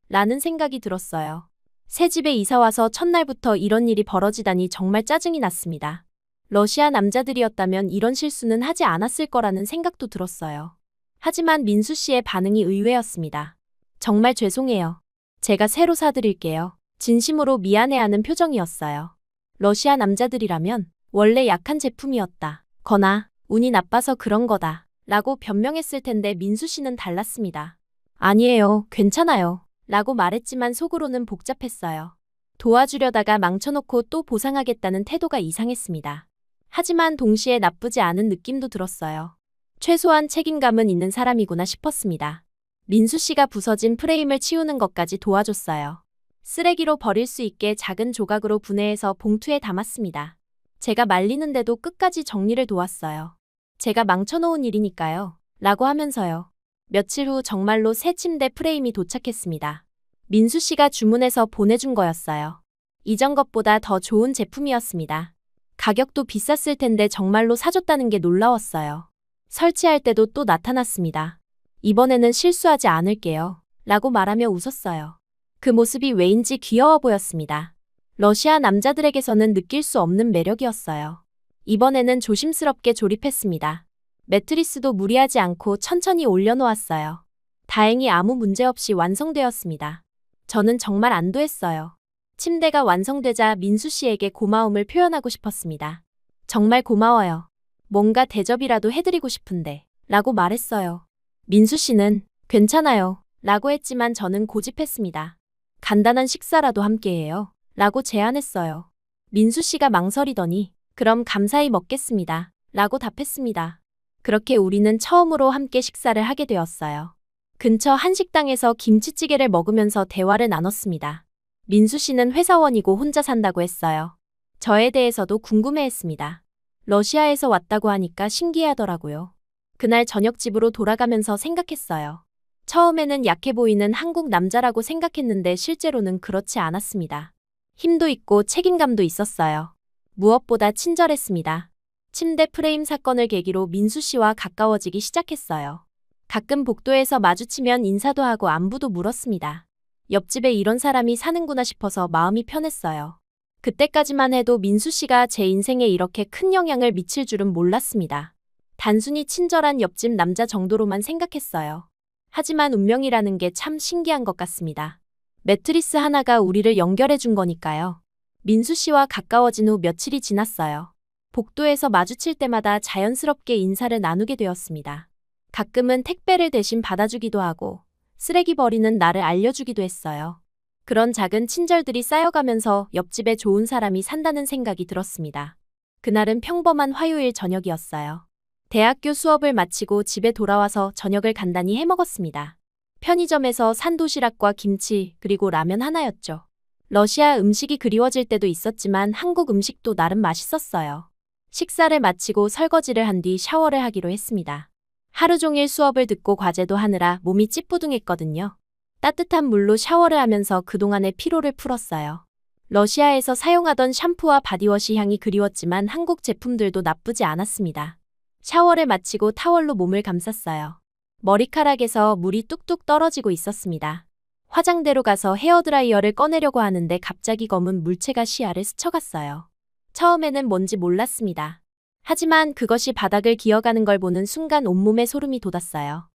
라는 생각이 들었어요. 새 집에 이사와서 첫날부터 이런 일이 벌어지다니 정말 짜증이 났습니다. 러시아 남자들이었다면 이런 실수는 하지 않았을 거라는 생각도 들었어요. 하지만 민수 씨의 반응이 의외였습니다. 정말 죄송해요. 제가 새로 사드릴게요. 진심으로 미안해하는 표정이었어요. 러시아 남자들이라면 원래 약한 제품이었다. 거나 운이 나빠서 그런 거다. 라고 변명했을 텐데 민수 씨는 달랐습니다. 아니에요. 괜찮아요. 라고 말했지만 속으로는 복잡했어요. 도와주려다가 망쳐놓고 또 보상하겠다는 태도가 이상했습니다. 하지만 동시에 나쁘지 않은 느낌도 들었어요. 최소한 책임감은 있는 사람이구나 싶었습니다. 민수 씨가 부서진 프레임을 치우는 것까지 도와줬어요. 쓰레기로 버릴 수 있게 작은 조각으로 분해해서 봉투에 담았습니다. 제가 말리는데도 끝까지 정리를 도왔어요. 제가 망쳐놓은 일이니까요. 라고 하면서요. 며칠 후 정말로 새 침대 프레임이 도착했습니다. 민수 씨가 주문해서 보내준 거였어요. 이전 것보다 더 좋은 제품이었습니다. 가격도 비쌌을 텐데 정말로 사줬다는 게 놀라웠어요. 설치할 때도 또 나타났습니다. 이번에는 실수하지 않을게요. 라고 말하며 웃었어요. 그 모습이 왜인지 귀여워 보였습니다. 러시아 남자들에게서는 느낄 수 없는 매력이었어요. 이번에는 조심스럽게 조립했습니다. 매트리스도 무리하지 않고 천천히 올려놓았어요. 다행히 아무 문제 없이 완성되었습니다. 저는 정말 안도했어요. 침대가 완성되자 민수 씨에게 고마움을 표현하고 싶었습니다. 정말 고마워요. 뭔가 대접이라도 해드리고 싶은데 라고 말했어요. 민수 씨는 괜찮아요 라고 했지만 저는 고집했습니다. 간단한 식사라도 함께해요 라고 제안했어요. 민수 씨가 망설이더니 그럼 감사히 먹겠습니다 라고 답했습니다. 그렇게 우리는 처음으로 함께 식사를 하게 되었어요. 근처 한식당에서 김치찌개를 먹으면서 대화를 나눴습니다. 민수 씨는 회사원이고 혼자 산다고 했어요. 저에 대해서도 궁금해했습니다. 러시아에서 왔다고 하니까 신기하더라고요. 그날 저녁 집으로 돌아가면서 생각했어요. 처음에는 약해 보이는 한국 남자라고 생각했는데 실제로는 그렇지 않았습니다. 힘도 있고 책임감도 있었어요. 무엇보다 친절했습니다. 침대 프레임 사건을 계기로 민수 씨와 가까워지기 시작했어요. 가끔 복도에서 마주치면 인사도 하고 안부도 물었습니다. 옆집에 이런 사람이 사는구나 싶어서 마음이 편했어요. 그때까지만 해도 민수 씨가 제 인생에 이렇게 큰 영향을 미칠 줄은 몰랐습니다. 단순히 친절한 옆집 남자 정도로만 생각했어요. 하지만 운명이라는 게 참 신기한 것 같습니다. 매트리스 하나가 우리를 연결해 준 거니까요. 민수 씨와 가까워진 후 며칠이 지났어요. 복도에서 마주칠 때마다 자연스럽게 인사를 나누게 되었습니다. 가끔은 택배를 대신 받아주기도 하고 쓰레기 버리는 나를 알려주기도 했어요. 그런 작은 친절들이 쌓여가면서 옆집에 좋은 사람이 산다는 생각이 들었습니다. 그날은 평범한 화요일 저녁이었어요. 대학교 수업을 마치고 집에 돌아와서 저녁을 간단히 해먹었습니다. 편의점에서 산 도시락과 김치 그리고 라면 하나였죠. 러시아 음식이 그리워질 때도 있었지만 한국 음식도 나름 맛있었어요. 식사를 마치고 설거지를 한 뒤 샤워를 하기로 했습니다. 하루 종일 수업을 듣고 과제도 하느라 몸이 찌뿌둥했거든요. 따뜻한 물로 샤워를 하면서 그동안의 피로를 풀었어요. 러시아에서 사용하던 샴푸와 바디워시 향이 그리웠지만 한국 제품들도 나쁘지 않았습니다. 샤워를 마치고 타월로 몸을 감쌌어요. 머리카락에서 물이 뚝뚝 떨어지고 있었습니다. 화장대로 가서 헤어드라이어를 꺼내려고 하는데 갑자기 검은 물체가 시야를 스쳐갔어요. 처음에는 뭔지 몰랐습니다. 하지만 그것이 바닥을 기어가는 걸 보는 순간 온몸에 소름이 돋았어요.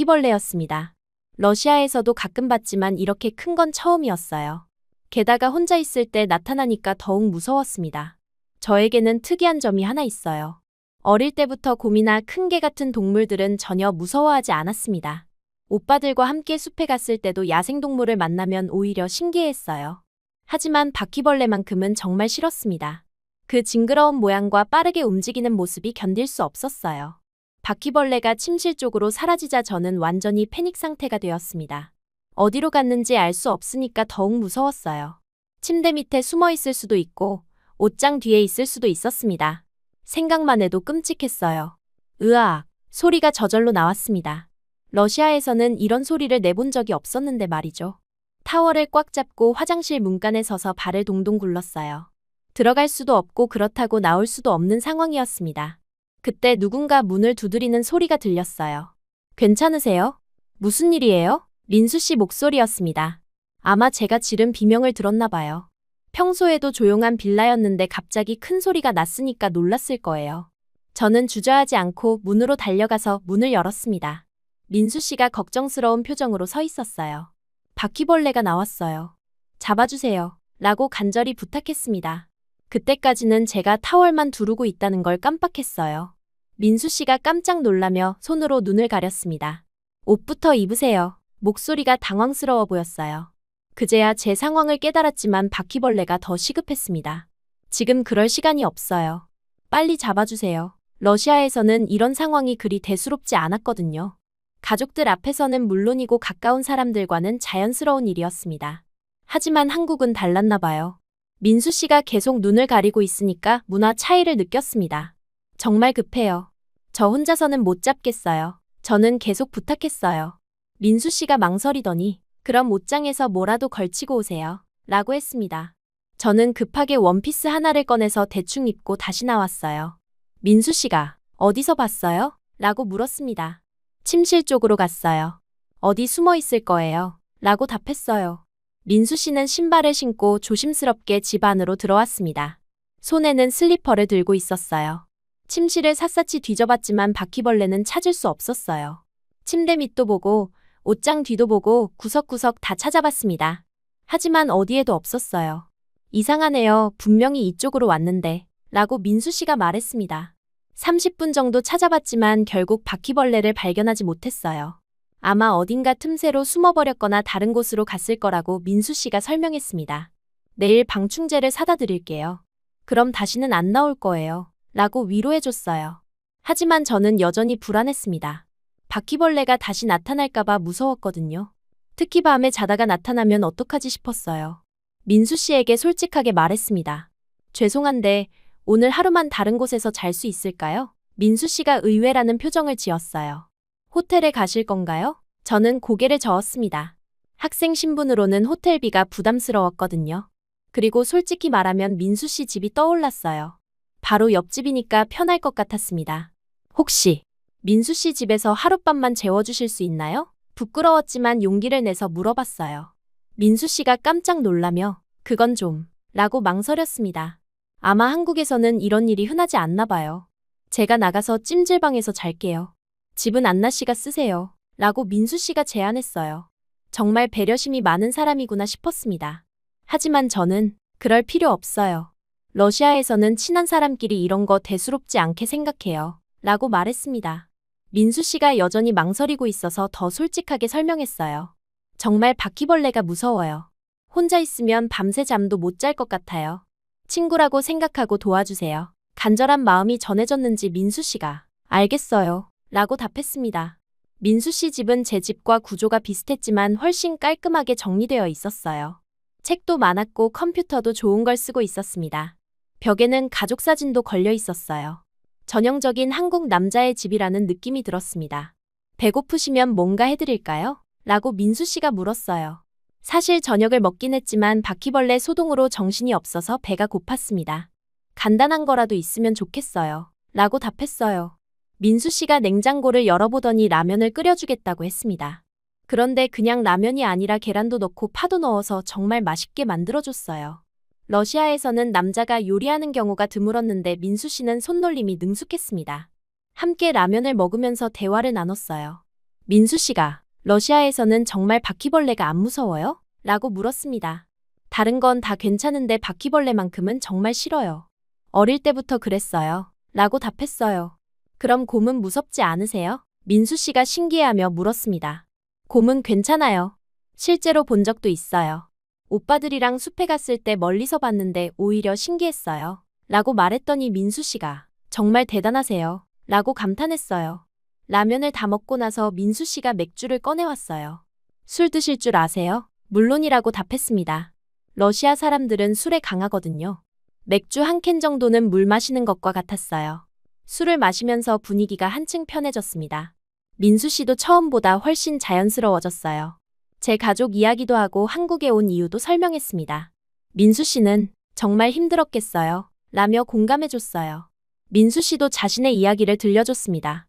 바퀴벌레였습니다. 러시아에서도 가끔 봤지만 이렇게 큰 건 처음이었어요. 게다가 혼자 있을 때 나타나니까 더욱 무서웠습니다. 저에게는 특이한 점이 하나 있어요. 어릴 때부터 곰이나 큰 개 같은 동물들은 전혀 무서워하지 않았습니다. 오빠들과 함께 숲에 갔을 때도 야생동물을 만나면 오히려 신기했어요. 하지만 바퀴벌레만큼은 정말 싫었습니다. 그 징그러운 모양과 빠르게 움직이는 모습이 견딜 수 없었어요. 바퀴벌레가 침실 쪽으로 사라지자 저는 완전히 패닉 상태가 되었습니다. 어디로 갔는지 알 수 없으니까 더욱 무서웠어요. 침대 밑에 숨어 있을 수도 있고 옷장 뒤에 있을 수도 있었습니다. 생각만 해도 끔찍했어요. 으악! 소리가 저절로 나왔습니다. 러시아에서는 이런 소리를 내본 적이 없었는데 말이죠. 타월을 꽉 잡고 화장실 문간에 서서 발을 동동 굴렀어요. 들어갈 수도 없고 그렇다고 나올 수도 없는 상황이었습니다. 그때 누군가 문을 두드리는 소리가 들렸어요. 괜찮으세요? 무슨 일이에요? 민수 씨 목소리였습니다. 아마 제가 지른 비명을 들었나 봐요. 평소에도 조용한 빌라였는데 갑자기 큰 소리가 났으니까 놀랐을 거예요. 저는 주저하지 않고 문으로 달려가서 문을 열었습니다. 민수 씨가 걱정스러운 표정으로 서 있었어요. 바퀴벌레가 나왔어요. 잡아주세요. 라고 간절히 부탁했습니다. 그때까지는 제가 타월만 두르고 있다는 걸 깜빡했어요. 민수 씨가 깜짝 놀라며 손으로 눈을 가렸습니다. 옷부터 입으세요. 목소리가 당황스러워 보였어요. 그제야 제 상황을 깨달았지만 바퀴벌레가 더 시급했습니다. 지금 그럴 시간이 없어요. 빨리 잡아주세요. 러시아에서는 이런 상황이 그리 대수롭지 않았거든요. 가족들 앞에서는 물론이고 가까운 사람들과는 자연스러운 일이었습니다. 하지만 한국은 달랐나 봐요. 민수 씨가 계속 눈을 가리고 있으니까 문화 차이를 느꼈습니다. 정말 급해요. 저 혼자서는 못 잡겠어요. 저는 계속 부탁했어요. 민수 씨가 망설이더니 그럼 옷장에서 뭐라도 걸치고 오세요. 라고 했습니다. 저는 급하게 원피스 하나를 꺼내서 대충 입고 다시 나왔어요. 민수 씨가 어디서 봤어요? 라고 물었습니다. 침실 쪽으로 갔어요. 어디 숨어 있을 거예요? 라고 답했어요. 민수 씨는 신발을 신고 조심스럽게 집 안으로 들어왔습니다. 손에는 슬리퍼를 들고 있었어요. 침실을 샅샅이 뒤져봤지만 바퀴벌레는 찾을 수 없었어요. 침대 밑도 보고 옷장 뒤도 보고 구석구석 다 찾아봤습니다. 하지만 어디에도 없었어요. 이상하네요. 분명히 이쪽으로 왔는데 라고 민수 씨가 말했습니다. 30분 정도 찾아봤지만 결국 바퀴벌레를 발견하지 못했어요. 아마 어딘가 틈새로 숨어버렸거나 다른 곳으로 갔을 거라고 민수 씨가 설명했습니다. 내일 방충제를 사다 드릴게요. 그럼 다시는 안 나올 거예요. 라고 위로해줬어요. 하지만 저는 여전히 불안했습니다. 바퀴벌레가 다시 나타날까봐 무서웠거든요. 특히 밤에 자다가 나타나면 어떡하지 싶었어요. 민수 씨에게 솔직하게 말했습니다. 죄송한데 오늘 하루만 다른 곳에서 잘 수 있을까요? 민수 씨가 의외라는 표정을 지었어요. 호텔에 가실 건가요? 저는 고개를 저었습니다. 학생 신분으로는 호텔비가 부담스러웠거든요. 그리고 솔직히 말하면 민수 씨 집이 떠올랐어요. 바로 옆집이니까 편할 것 같았습니다. 혹시 민수 씨 집에서 하룻밤만 재워주실 수 있나요? 부끄러웠지만 용기를 내서 물어봤어요. 민수 씨가 깜짝 놀라며 그건 좀 라고 망설였습니다. 아마 한국에서는 이런 일이 흔하지 않나 봐요. 제가 나가서 찜질방에서 잘게요. 집은 안나 씨가 쓰세요. 라고 민수 씨가 제안했어요. 정말 배려심이 많은 사람이구나 싶었습니다. 하지만 저는 그럴 필요 없어요. 러시아에서는 친한 사람끼리 이런 거 대수롭지 않게 생각해요. 라고 말했습니다. 민수 씨가 여전히 망설이고 있어서 더 솔직하게 설명했어요. 정말 바퀴벌레가 무서워요. 혼자 있으면 밤새 잠도 못 잘 것 같아요. 친구라고 생각하고 도와주세요. 간절한 마음이 전해졌는지 민수 씨가 알겠어요. 라고 답했습니다. 민수 씨 집은 제 집과 구조가 비슷했지만 훨씬 깔끔하게 정리되어 있었어요. 책도 많았고 컴퓨터도 좋은 걸 쓰고 있었습니다. 벽에는 가족 사진도 걸려 있었어요. 전형적인 한국 남자의 집이라는 느낌이 들었습니다. 배고프시면 뭔가 해드릴까요? 라고 민수 씨가 물었어요. 사실 저녁을 먹긴 했지만 바퀴벌레 소동으로 정신이 없어서 배가 고팠습니다. 간단한 거라도 있으면 좋겠어요. 라고 답했어요. 민수 씨가 냉장고를 열어보더니 라면을 끓여주겠다고 했습니다. 그런데 그냥 라면이 아니라 계란도 넣고 파도 넣어서 정말 맛있게 만들어줬어요. 러시아에서는 남자가 요리하는 경우가 드물었는데 민수 씨는 손놀림이 능숙했습니다. 함께 라면을 먹으면서 대화를 나눴어요. 민수 씨가 러시아에서는 정말 바퀴벌레가 안 무서워요? 라고 물었습니다. 다른 건 다 괜찮은데 바퀴벌레만큼은 정말 싫어요. 어릴 때부터 그랬어요. 라고 답했어요. 그럼 곰은 무섭지 않으세요? 민수 씨가 신기해하며 물었습니다. 곰은 괜찮아요. 실제로 본 적도 있어요. 오빠들이랑 숲에 갔을 때 멀리서 봤는데 오히려 신기했어요. 라고 말했더니 민수 씨가 정말 대단하세요. 라고 감탄했어요. 라면을 다 먹고 나서 민수 씨가 맥주를 꺼내왔어요. 술 드실 줄 아세요? 물론이라고 답했습니다. 러시아 사람들은 술에 강하거든요. 맥주 한 캔 정도는 물 마시는 것과 같았어요. 술을 마시면서 분위기가 한층 편해졌습니다. 민수 씨도 처음보다 훨씬 자연스러워졌어요. 제 가족 이야기도 하고 한국에 온 이유도 설명했습니다. 민수 씨는 정말 힘들었겠어요. 라며 공감해줬어요. 민수 씨도 자신의 이야기를 들려줬습니다.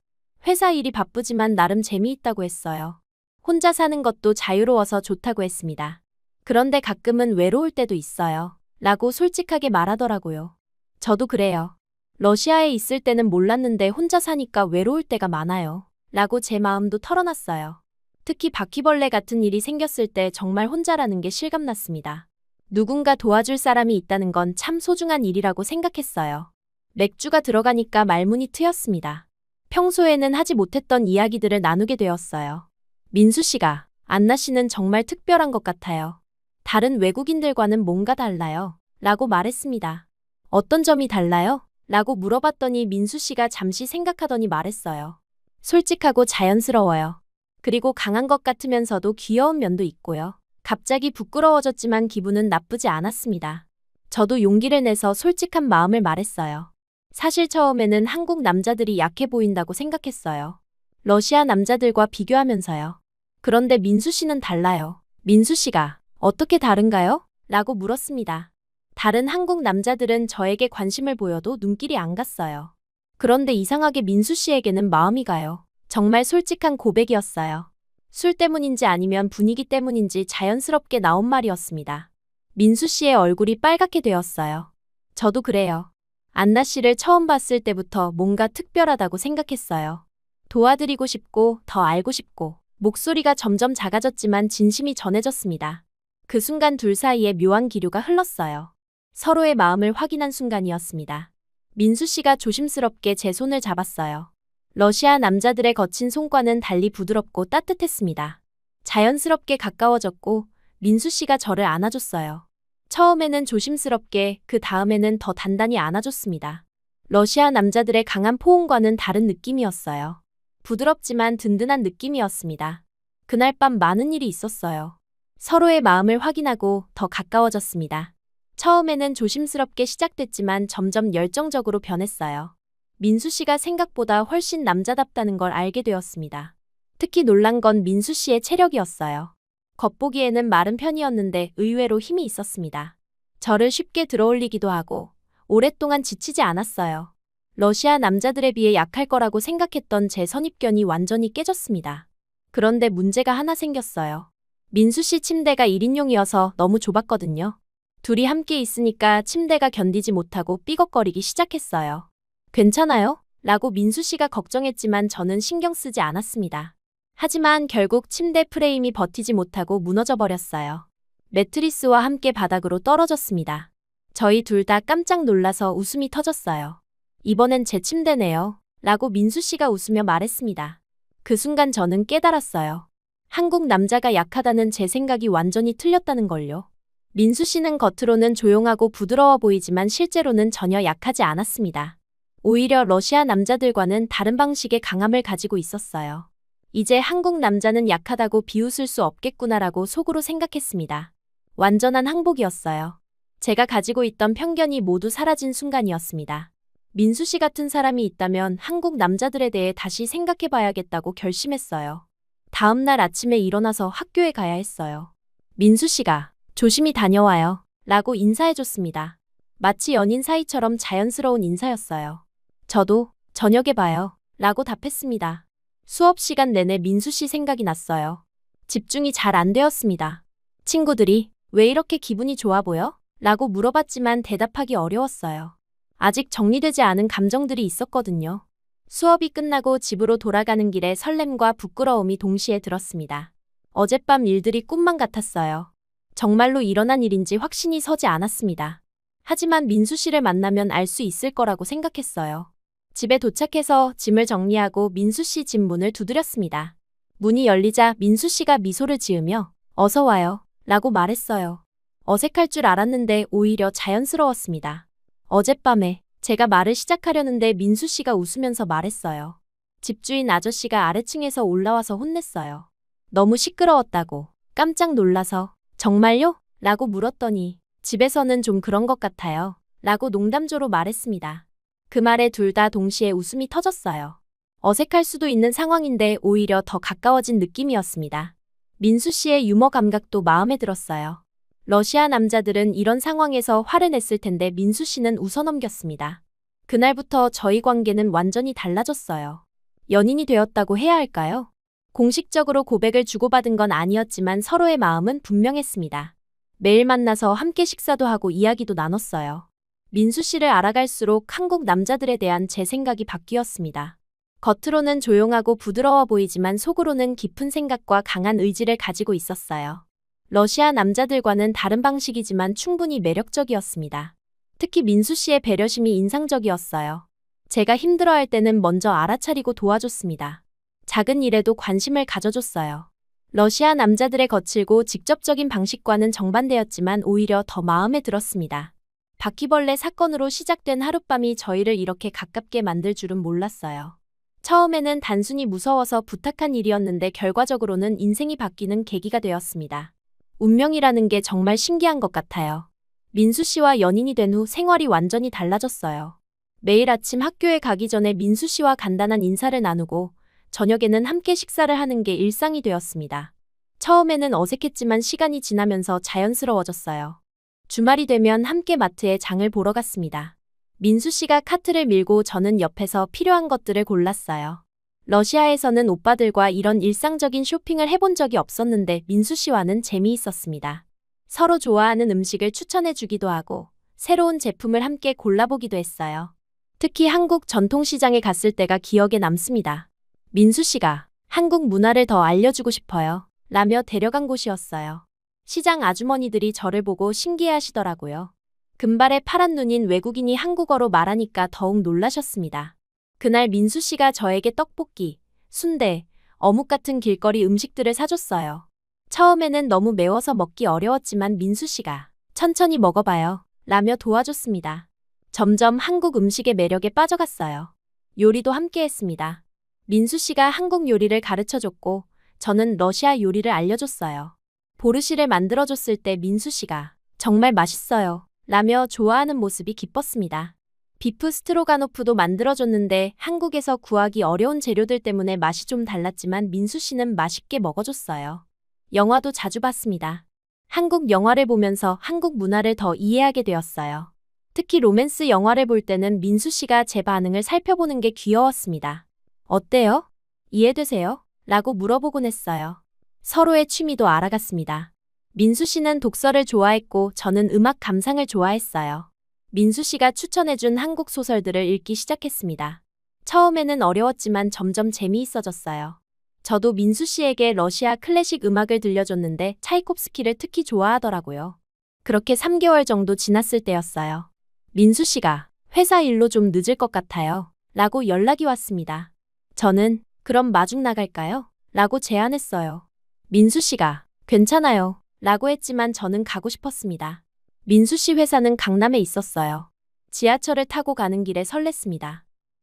회사 일이 바쁘지만 나름 재미있다고 했어요. 혼자 사는 것도 자유로워서 좋다고 했습니다. 그런데 가끔은 외로울 때도 있어요. 라고 솔직하게 말하더라고요. 저도 그래요. 러시아에 있을 때는 몰랐는데 혼자 사니까 외로울 때가 많아요. 라고 제 마음도 털어놨어요. 특히 바퀴벌레 같은 일이 생겼을 때 정말 혼자라는 게 실감났습니다. 누군가 도와줄 사람이 있다는 건 참 소중한 일이라고 생각했어요. 맥주가 들어가니까 말문이 트였습니다. 평소에는 하지 못했던 이야기들을 나누게 되었어요. 민수 씨가 안나 씨는 정말 특별한 것 같아요. 다른 외국인들과는 뭔가 달라요. 라고 말했습니다. 어떤 점이 달라요? 라고 물어봤더니 민수 씨가 잠시 생각하더니 말했어요. 솔직하고 자연스러워요. 그리고 강한 것 같으면서도 귀여운 면도 있고요. 갑자기 부끄러워졌지만 기분은 나쁘지 않았습니다. 저도 용기를 내서 솔직한 마음을 말했어요. 사실 처음에는 한국 남자들이 약해 보인다고 생각했어요. 러시아 남자들과 비교하면서요. 그런데 민수 씨는 달라요. 민수 씨가 어떻게 다른가요? 라고 물었습니다. 다른 한국 남자들은 저에게 관심을 보여도 눈길이 안 갔어요. 그런데 이상하게 민수 씨에게는 마음이 가요. 정말 솔직한 고백이었어요. 술 때문인지 아니면 분위기 때문인지 자연스럽게 나온 말이었습니다. 민수 씨의 얼굴이 빨갛게 되었어요. 저도 그래요. 안나 씨를 처음 봤을 때부터 뭔가 특별하다고 생각했어요. 도와드리고 싶고 더 알고 싶고 목소리가 점점 작아졌지만 진심이 전해졌습니다. 그 순간 둘 사이에 묘한 기류가 흘렀어요. 서로의 마음을 확인한 순간이었습니다. 민수 씨가 조심스럽게 제 손을 잡았어요. 러시아 남자들의 거친 손과는 달리 부드럽고 따뜻했습니다. 자연스럽게 가까워졌고 민수 씨가 저를 안아줬어요. 처음에는 조심스럽게, 그 다음에는 더 단단히 안아줬습니다. 러시아 남자들의 강한 포옹과는 다른 느낌이었어요. 부드럽지만 든든한 느낌이었습니다. 그날 밤 많은 일이 있었어요. 서로의 마음을 확인하고 더 가까워졌습니다. 처음에는 조심스럽게 시작됐지만 점점 열정적으로 변했어요. 민수 씨가 생각보다 훨씬 남자답다는 걸 알게 되었습니다. 특히 놀란 건 민수 씨의 체력이었어요. 겉보기에는 마른 편이었는데 의외로 힘이 있었습니다. 저를 쉽게 들어올리기도 하고 오랫동안 지치지 않았어요. 러시아 남자들에 비해 약할 거라고 생각했던 제 선입견이 완전히 깨졌습니다. 그런데 문제가 하나 생겼어요. 민수 씨 침대가 1인용이어서 너무 좁았거든요. 둘이 함께 있으니까 침대가 견디지 못하고 삐걱거리기 시작했어요. 괜찮아요? 라고 민수 씨가 걱정했지만 저는 신경 쓰지 않았습니다. 하지만 결국 침대 프레임이 버티지 못하고 무너져 버렸어요. 매트리스와 함께 바닥으로 떨어졌습니다. 저희 둘 다 깜짝 놀라서 웃음이 터졌어요. 이번엔 제 침대네요. 라고 민수 씨가 웃으며 말했습니다. 그 순간 저는 깨달았어요. 한국 남자가 약하다는 제 생각이 완전히 틀렸다는 걸요. 민수 씨는 겉으로는 조용하고 부드러워 보이지만 실제로는 전혀 약하지 않았습니다. 오히려 러시아 남자들과는 다른 방식의 강함을 가지고 있었어요. 이제 한국 남자는 약하다고 비웃을 수 없겠구나라고 속으로 생각했습니다. 완전한 항복이었어요. 제가 가지고 있던 편견이 모두 사라진 순간이었습니다. 민수 씨 같은 사람이 있다면 한국 남자들에 대해 다시 생각해봐야겠다고 결심했어요. 다음 날 아침에 일어나서 학교에 가야 했어요. 민수 씨가 조심히 다녀와요. 라고 인사해줬습니다. 마치 연인 사이처럼 자연스러운 인사였어요. 저도 저녁에 봐요. 라고 답했습니다. 수업 시간 내내 민수 씨 생각이 났어요. 집중이 잘 안 되었습니다. 친구들이 왜 이렇게 기분이 좋아 보여? 라고 물어봤지만 대답하기 어려웠어요. 아직 정리되지 않은 감정들이 있었거든요. 수업이 끝나고 집으로 돌아가는 길에 설렘과 부끄러움이 동시에 들었습니다. 어젯밤 일들이 꿈만 같았어요. 정말로 일어난 일인지 확신이 서지 않았습니다. 하지만 민수 씨를 만나면 알 수 있을 거라고 생각했어요. 집에 도착해서 짐을 정리하고 민수 씨 집 문을 두드렸습니다. 문이 열리자 민수 씨가 미소를 지으며 어서 와요 라고 말했어요. 어색할 줄 알았는데 오히려 자연스러웠습니다. 어젯밤에 제가 말을 시작하려는데 민수 씨가 웃으면서 말했어요. 집주인 아저씨가 아래층에서 올라와서 혼냈어요. 너무 시끄러웠다고. 깜짝 놀라서 정말요? 라고 물었더니 집에서는 좀 그런 것 같아요. 라고 농담조로 말했습니다. 그 말에 둘 다 동시에 웃음이 터졌어요. 어색할 수도 있는 상황인데 오히려 더 가까워진 느낌이었습니다. 민수 씨의 유머 감각도 마음에 들었어요. 러시아 남자들은 이런 상황에서 화를 냈을 텐데 민수 씨는 웃어넘겼습니다. 그날부터 저희 관계는 완전히 달라졌어요. 연인이 되었다고 해야 할까요? 공식적으로 고백을 주고받은 건 아니었지만 서로의 마음은 분명했습니다. 매일 만나서 함께 식사도 하고 이야기도 나눴어요. 민수 씨를 알아갈수록 한국 남자들에 대한 제 생각이 바뀌었습니다. 겉으로는 조용하고 부드러워 보이지만 속으로는 깊은 생각과 강한 의지를 가지고 있었어요. 러시아 남자들과는 다른 방식이지만 충분히 매력적이었습니다. 특히 민수 씨의 배려심이 인상적이었어요. 제가 힘들어할 때는 먼저 알아차리고 도와줬습니다. 작은 일에도 관심을 가져줬어요. 러시아 남자들의 거칠고 직접적인 방식과는 정반대였지만 오히려 더 마음에 들었습니다. 바퀴벌레 사건으로 시작된 하룻밤이 저희를 이렇게 가깝게 만들 줄은 몰랐어요. 처음에는 단순히 무서워서 부탁한 일이었는데 결과적으로는 인생이 바뀌는 계기가 되었습니다. 운명이라는 게 정말 신기한 것 같아요. 민수 씨와 연인이 된 후 생활이 완전히 달라졌어요. 매일 아침 학교에 가기 전에 민수 씨와 간단한 인사를 나누고 저녁에는 함께 식사를 하는 게 일상이 되었습니다. 처음에는 어색했지만 시간이 지나면서 자연스러워졌어요. 주말이 되면 함께 마트에 장을 보러 갔습니다. 민수 씨가 카트를 밀고 저는 옆에서 필요한 것들을 골랐어요. 러시아에서는 오빠들과 이런 일상적인 쇼핑을 해본 적이 없었는데 민수 씨와는 재미있었습니다. 서로 좋아하는 음식을 추천해 주기도 하고 새로운 제품을 함께 골라보기도 했어요. 특히 한국 전통시장에 갔을 때가 기억에 남습니다. 민수 씨가 한국 문화를 더 알려주고 싶어요 라며 데려간 곳이었어요. 시장 아주머니들이 저를 보고 신기해하시더라고요. 금발의 파란 눈인 외국인이 한국어로 말하니까 더욱 놀라셨습니다. 그날 민수 씨가 저에게 떡볶이, 순대, 어묵 같은 길거리 음식들을 사줬어요. 처음에는 너무 매워서 먹기 어려웠지만 민수 씨가 천천히 먹어봐요 라며 도와줬습니다. 점점 한국 음식의 매력에 빠져갔어요. 요리도 함께 했습니다. 민수 씨가 한국 요리를 가르쳐줬고 저는 러시아 요리를 알려줬어요. 보르시를 만들어줬을 때 민수 씨가 정말 맛있어요 라며 좋아하는 모습이 기뻤습니다. 비프 스트로가노프도 만들어줬는데 한국에서 구하기 어려운 재료들 때문에 맛이 좀 달랐지만 민수 씨는 맛있게 먹어줬어요. 영화도 자주 봤습니다. 한국 영화를 보면서 한국 문화를 더 이해하게 되었어요. 특히 로맨스 영화를 볼 때는 민수 씨가 제 반응을 살펴보는 게 귀여웠습니다. 어때요? 이해되세요? 라고 물어보곤 했어요. 서로의 취미도 알아갔습니다. 민수 씨는 독서를 좋아했고 저는 음악 감상을 좋아했어요. 민수 씨가 추천해준 한국 소설들을 읽기 시작했습니다. 처음에는 어려웠지만 점점 재미있어졌어요. 저도 민수 씨에게 러시아 클래식 음악을 들려줬는데 차이콥스키를 특히 좋아하더라고요. 그렇게 3개월 정도 지났을 때였어요. 민수 씨가 회사 일로 좀 늦을 것 같아요 라고 연락이 왔습니다. 저는 그럼 마중 나갈까요? 라고 제안했어요. 민수 씨가 괜찮아요 라고 했지만 저는 가고 싶었습니다. 민수 씨 회사는 강남에 있었어요. 지하철을 타고 가는 길에 설렜습니다.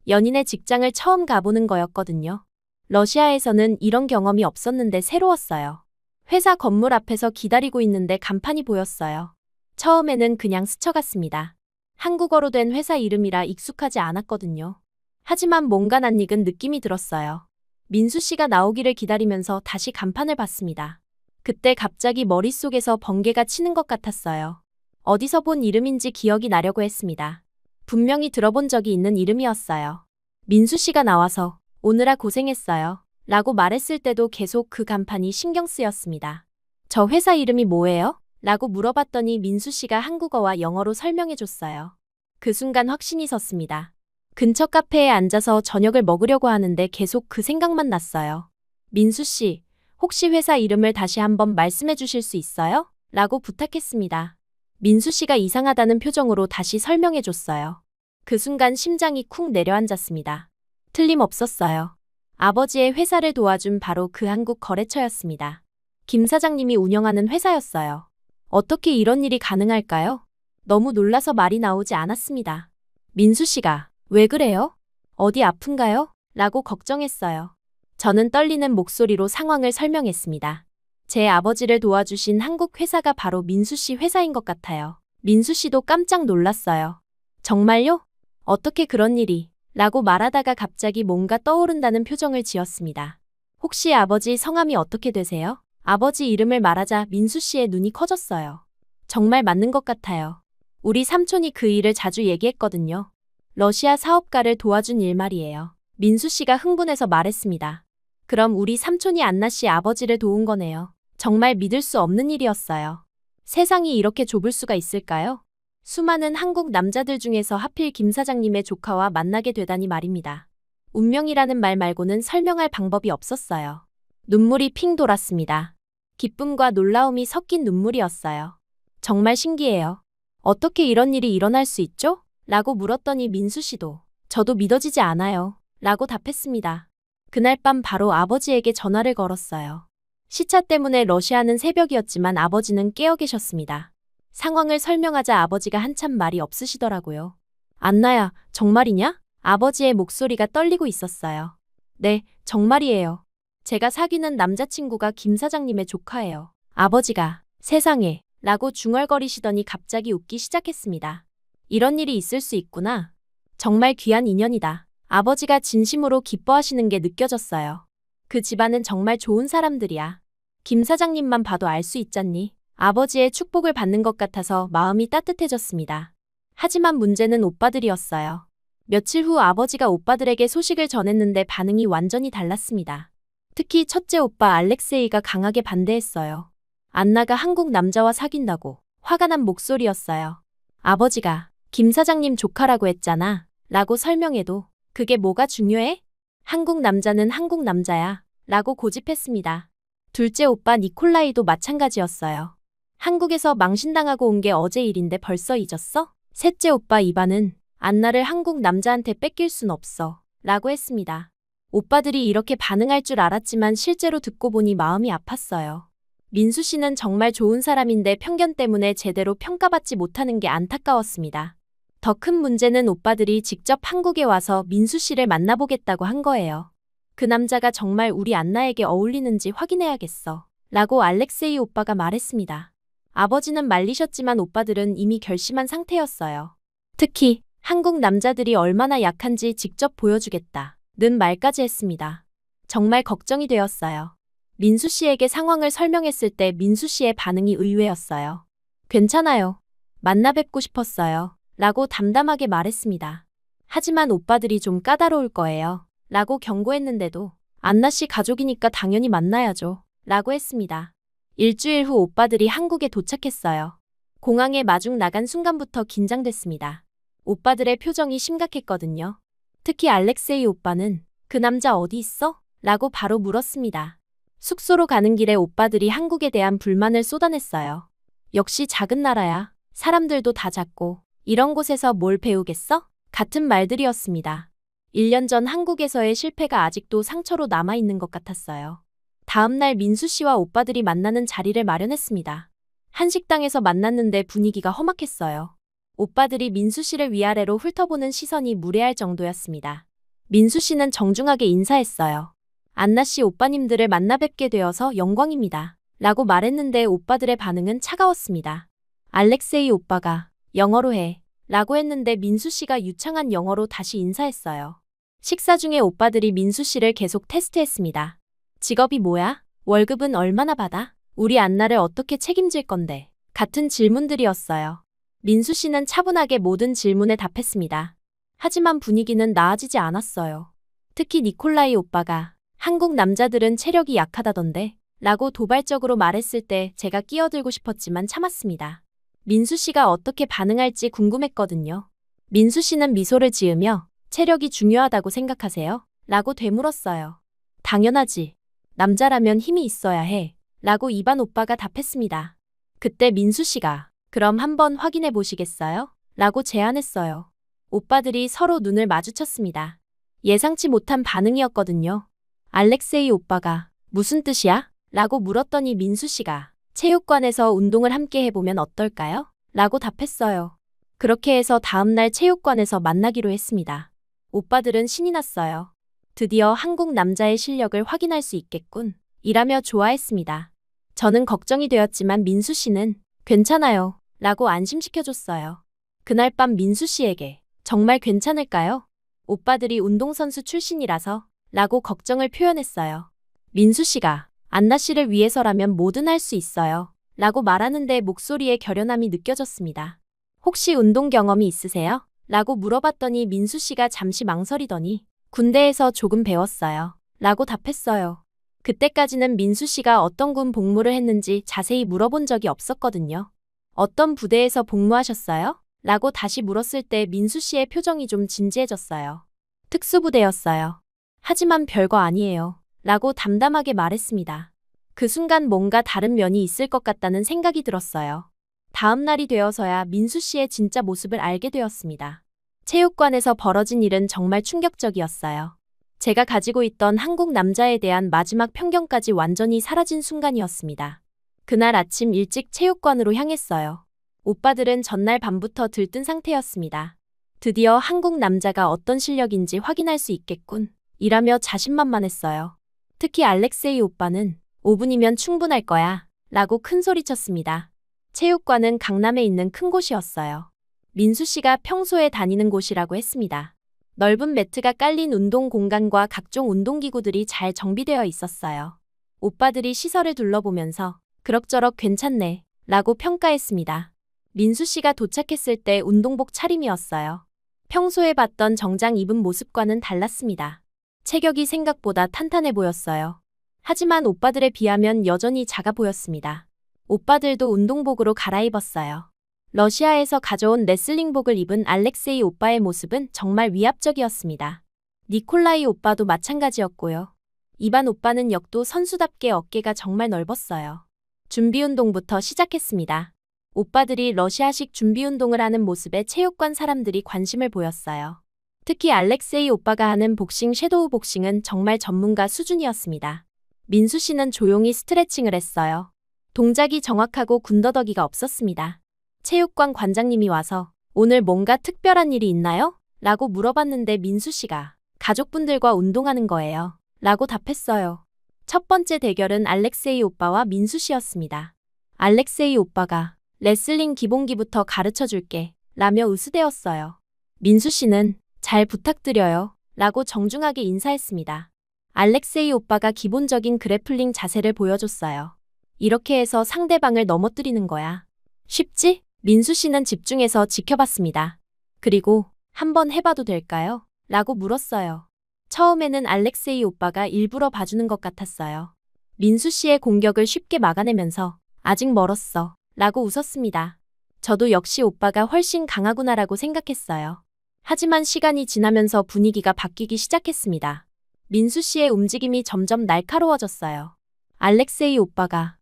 연인의 직장을 처음 가보는 거였거든요. 러시아에서는 이런 경험이 없었는데 새로웠어요. 회사 건물 앞에서 기다리고 있는데 간판이 보였어요. 처음에는 그냥 스쳐갔습니다. 한국어로 된 회사 이름이라 익숙하지 않았거든요. 하지만 뭔가 낯익은 느낌이 들었어요. 민수 씨가 나오기를 기다리면서 다시 간판을 봤습니다. 그때 갑자기 머릿속에서 번개가 치는 것 같았어요. 어디서 본 이름인지 기억이 나려고 했습니다. 분명히 들어본 적이 있는 이름이었어요. 민수 씨가 나와서 오느라 고생했어요 라고 말했을 때도 계속 그 간판이 신경 쓰였습니다. 저 회사 이름이 뭐예요? 라고 물어봤더니 민수 씨가 한국어와 영어로 설명해 줬어요. 그 순간 확신이 섰습니다. 근처 카페에 앉아서 저녁을 먹으려고 하는데 계속 그 생각만 났어요. 민수 씨, 혹시 회사 이름을 다시 한번 말씀해 주실 수 있어요? 라고 부탁했습니다. 민수 씨가 이상하다는 표정으로 다시 설명해 줬어요. 그 순간 심장이 쿵 내려앉았습니다. 틀림없었어요. 아버지의 회사를 도와준 바로 그 한국 거래처였습니다. 김 사장님이 운영하는 회사였어요. 어떻게 이런 일이 가능할까요? 너무 놀라서 말이 나오지 않았습니다. 민수 씨가 왜 그래요? 어디 아픈가요? 라고 걱정했어요. 저는 떨리는 목소리로 상황을 설명했습니다. 제 아버지를 도와주신 한국 회사가 바로 민수 씨 회사인 것 같아요. 민수 씨도 깜짝 놀랐어요. 정말요? 어떻게 그런 일이? 라고 말하다가 갑자기 뭔가 떠오른다는 표정을 지었습니다. 혹시 아버지 성함이 어떻게 되세요? 아버지 이름을 말하자 민수 씨의 눈이 커졌어요. 정말 맞는 것 같아요. 우리 삼촌이 그 일을 자주 얘기했거든요. 러시아 사업가를 도와준 일 말이에요. 민수 씨가 흥분해서 말했습니다. 그럼 우리 삼촌이 안나 씨 아버지를 도운 거네요. 정말 믿을 수 없는 일이었어요. 세상이 이렇게 좁을 수가 있을까요? 수많은 한국 남자들 중에서 하필 김 사장님의 조카와 만나게 되다니 말입니다. 운명이라는 말 말고는 설명할 방법이 없었어요. 눈물이 핑 돌았습니다. 기쁨과 놀라움이 섞인 눈물이었어요. 정말 신기해요. 어떻게 이런 일이 일어날 수 있죠? 라고 물었더니 민수 씨도 저도 믿어지지 않아요. 라고 답했습니다. 그날 밤 바로 아버지에게 전화를 걸었어요. 시차 때문에 러시아는 새벽이었지만 아버지는 깨어 계셨습니다. 상황을 설명하자 아버지가 한참 말이 없으시더라고요. 안나야, 정말이냐? 아버지의 목소리가 떨리고 있었어요. 네, 정말이에요. 제가 사귀는 남자친구가 김 사장님의 조카예요. 아버지가 세상에 라고 중얼거리시더니 갑자기 웃기 시작했습니다. 이런 일이 있을 수 있구나. 정말 귀한 인연이다. 아버지가 진심으로 기뻐하시는 게 느껴졌어요. 그 집안은 정말 좋은 사람들이야. 김 사장님만 봐도 알 수 있잖니. 아버지의 축복을 받는 것 같아서 마음이 따뜻해졌습니다. 하지만 문제는 오빠들이었어요. 며칠 후 아버지가 오빠들에게 소식을 전했는데 반응이 완전히 달랐습니다. 특히 첫째 오빠 알렉세이가 강하게 반대했어요. 안나가 한국 남자와 사귄다고 화가 난 목소리였어요. 아버지가 김 사장님 조카라고 했잖아 라고 설명해도 그게 뭐가 중요해? 한국 남자는 한국 남자야 라고 고집했습니다. 둘째 오빠 니콜라이도 마찬가지였어요. 한국에서 망신당하고 온 게 어제 일인데 벌써 잊었어? 셋째 오빠 이반은 안나를 한국 남자한테 뺏길 순 없어 라고 했습니다. 오빠들이 이렇게 반응할 줄 알았지만 실제로 듣고 보니 마음이 아팠어요. 민수 씨는 정말 좋은 사람인데 편견 때문에 제대로 평가받지 못하는 게 안타까웠습니다. 더 큰 문제는 오빠들이 직접 한국에 와서 민수 씨를 만나보겠다고 한 거예요. 그 남자가 정말 우리 안나에게 어울리는지 확인해야겠어 라고 알렉세이 오빠가 말했습니다. 아버지는 말리셨지만 오빠들은 이미 결심한 상태였어요. 특히 한국 남자들이 얼마나 약한지 직접 보여주겠다 는 말까지 했습니다. 정말 걱정이 되었어요. 민수 씨에게 상황을 설명했을 때 민수 씨의 반응이 의외였어요. 괜찮아요. 만나 뵙고 싶었어요. 라고 담담하게 말했습니다. 하지만 오빠들이 좀 까다로울 거예요. 라고 경고했는데도 안나 씨 가족이니까 당연히 만나야죠. 라고 했습니다. 일주일 후 오빠들이 한국에 도착했어요. 공항에 마중 나간 순간부터 긴장됐습니다. 오빠들의 표정이 심각했거든요. 특히 알렉세이 오빠는 그 남자 어디 있어? 라고 바로 물었습니다. 숙소로 가는 길에 오빠들이 한국에 대한 불만을 쏟아냈어요. 역시 작은 나라야. 사람들도 다 작고 이런 곳에서 뭘 배우겠어? 같은 말들이었습니다. 1년 전 한국에서의 실패가 아직도 상처로 남아있는 것 같았어요. 다음 날 민수 씨와 오빠들이 만나는 자리를 마련했습니다. 한식당에서 만났는데 분위기가 험악했어요. 오빠들이 민수 씨를 위아래로 훑어보는 시선이 무례할 정도였습니다. 민수 씨는 정중하게 인사했어요. 안나 씨 오빠님들을 만나 뵙게 되어서 영광입니다. 라고 말했는데 오빠들의 반응은 차가웠습니다. 알렉세이 오빠가 영어로 해. 라고 했는데 민수 씨가 유창한 영어로 다시 인사했어요. 식사 중에 오빠들이 민수 씨를 계속 테스트했습니다. 직업이 뭐야? 월급은 얼마나 받아? 우리 안나를 어떻게 책임질 건데? 같은 질문들이었어요. 민수 씨는 차분하게 모든 질문에 답했습니다. 하지만 분위기는 나아지지 않았어요. 특히 니콜라이 오빠가 한국 남자들은 체력이 약하다던데 라고 도발적으로 말했을 때 제가 끼어들고 싶었지만 참았습니다. 민수 씨가 어떻게 반응할지 궁금했거든요. 민수 씨는 미소를 지으며 체력이 중요하다고 생각하세요? 라고 되물었어요. 당연하지. 남자라면 힘이 있어야 해. 라고 이반 오빠가 답했습니다. 그때 민수 씨가 그럼 한번 확인해 보시겠어요? 라고 제안했어요. 오빠들이 서로 눈을 마주쳤습니다. 예상치 못한 반응이었거든요. 알렉세이 오빠가 무슨 뜻이야? 라고 물었더니 민수 씨가 체육관에서 운동을 함께 해보면 어떨까요? 라고 답했어요. 그렇게 해서 다음날 체육관에서 만나기로 했습니다. 오빠들은 신이 났어요. 드디어 한국 남자의 실력을 확인할 수 있겠군. 이라며 좋아했습니다. 저는 걱정이 되었지만 민수 씨는 괜찮아요. 라고 안심시켜줬어요. 그날 밤 민수 씨에게 정말 괜찮을까요? 오빠들이 운동선수 출신이라서 라고 걱정을 표현했어요. 민수 씨가 안나 씨를 위해서라면 뭐든 할 수 있어요. 라고 말하는데 목소리에 결연함이 느껴졌습니다. 혹시 운동 경험이 있으세요? 라고 물어봤더니 민수 씨가 잠시 망설이더니 군대에서 조금 배웠어요. 라고 답했어요. 그때까지는 민수 씨가 어떤 군 복무를 했는지 자세히 물어본 적이 없었거든요. 어떤 부대에서 복무하셨어요? 라고 다시 물었을 때 민수 씨의 표정이 좀 진지해졌어요. 특수부대였어요. 하지만 별거 아니에요. 라고 담담하게 말했습니다. 그 순간 뭔가 다른 면이 있을 것 같다는 생각이 들었어요. 다음 날이 되어서야 민수 씨의 진짜 모습을 알게 되었습니다. 체육관에서 벌어진 일은 정말 충격적이었어요. 제가 가지고 있던 한국 남자에 대한 마지막 편견까지 완전히 사라진 순간이었습니다. 그날 아침 일찍 체육관으로 향했어요. 오빠들은 전날 밤부터 들뜬 상태였습니다. 드디어 한국 남자가 어떤 실력인지 확인할 수 있겠군. 이라며 자신만만했어요. 특히 알렉세이 오빠는 5분이면 충분할 거야. 라고 큰 소리쳤습니다. 체육관은 강남에 있는 큰 곳이었어요. 민수 씨가 평소에 다니는 곳이라고 했습니다. 넓은 매트가 깔린 운동 공간과 각종 운동기구들이 잘 정비되어 있었어요. 오빠들이 시설을 둘러보면서 그럭저럭 괜찮네 라고 평가했습니다. 민수 씨가 도착했을 때 운동복 차림이었어요. 평소에 봤던 정장 입은 모습과는 달랐습니다. 체격이 생각보다 탄탄해 보였어요. 하지만 오빠들에 비하면 여전히 작아 보였습니다. 오빠들도 운동복으로 갈아입었어요. 러시아에서 가져온 레슬링복을 입은 알렉세이 오빠의 모습은 정말 위압적이었습니다. 니콜라이 오빠도 마찬가지였고요. 이반 오빠는 역도 선수답게 어깨가 정말 넓었어요. 준비운동부터 시작했습니다. 오빠들이 러시아식 준비운동을 하는 모습에 체육관 사람들이 관심을 보였어요. 특히 알렉세이 오빠가 하는 복싱 섀도우 복싱은 정말 전문가 수준이었습니다. 민수 씨는 조용히 스트레칭을 했어요. 동작이 정확하고 군더더기가 없었습니다. 체육관 관장님이 와서 오늘 뭔가 특별한 일이 있나요? 라고 물어봤는데 민수 씨가 가족분들과 운동하는 거예요. 라고 답했어요. 첫 번째 대결은 알렉세이 오빠와 민수 씨였습니다. 알렉세이 오빠가 레슬링 기본기부터 가르쳐 줄게 라며 으스대었어요. 민수 씨는 잘 부탁드려요 라고 정중하게 인사했습니다. 알렉세이 오빠가 기본적인 그래플링 자세를 보여줬어요. 이렇게 해서 상대방을 넘어뜨리는 거야. 쉽지? 민수 씨는 집중해서 지켜봤습니다. 그리고 한번 해봐도 될까요? 라고 물었어요. 처음에는 알렉세이 오빠가 일부러 봐주는 것 같았어요. 민수 씨의 공격을 쉽게 막아내면서 아직 멀었어 라고 웃었습니다. 저도 역시 오빠가 훨씬 강하구나라고 생각했어요. 하지만 시간이 지나면서 분위기가 바뀌기 시작했습니다. 민수 씨의 움직임이 점점 날카로워졌어요. 알렉세이 오빠가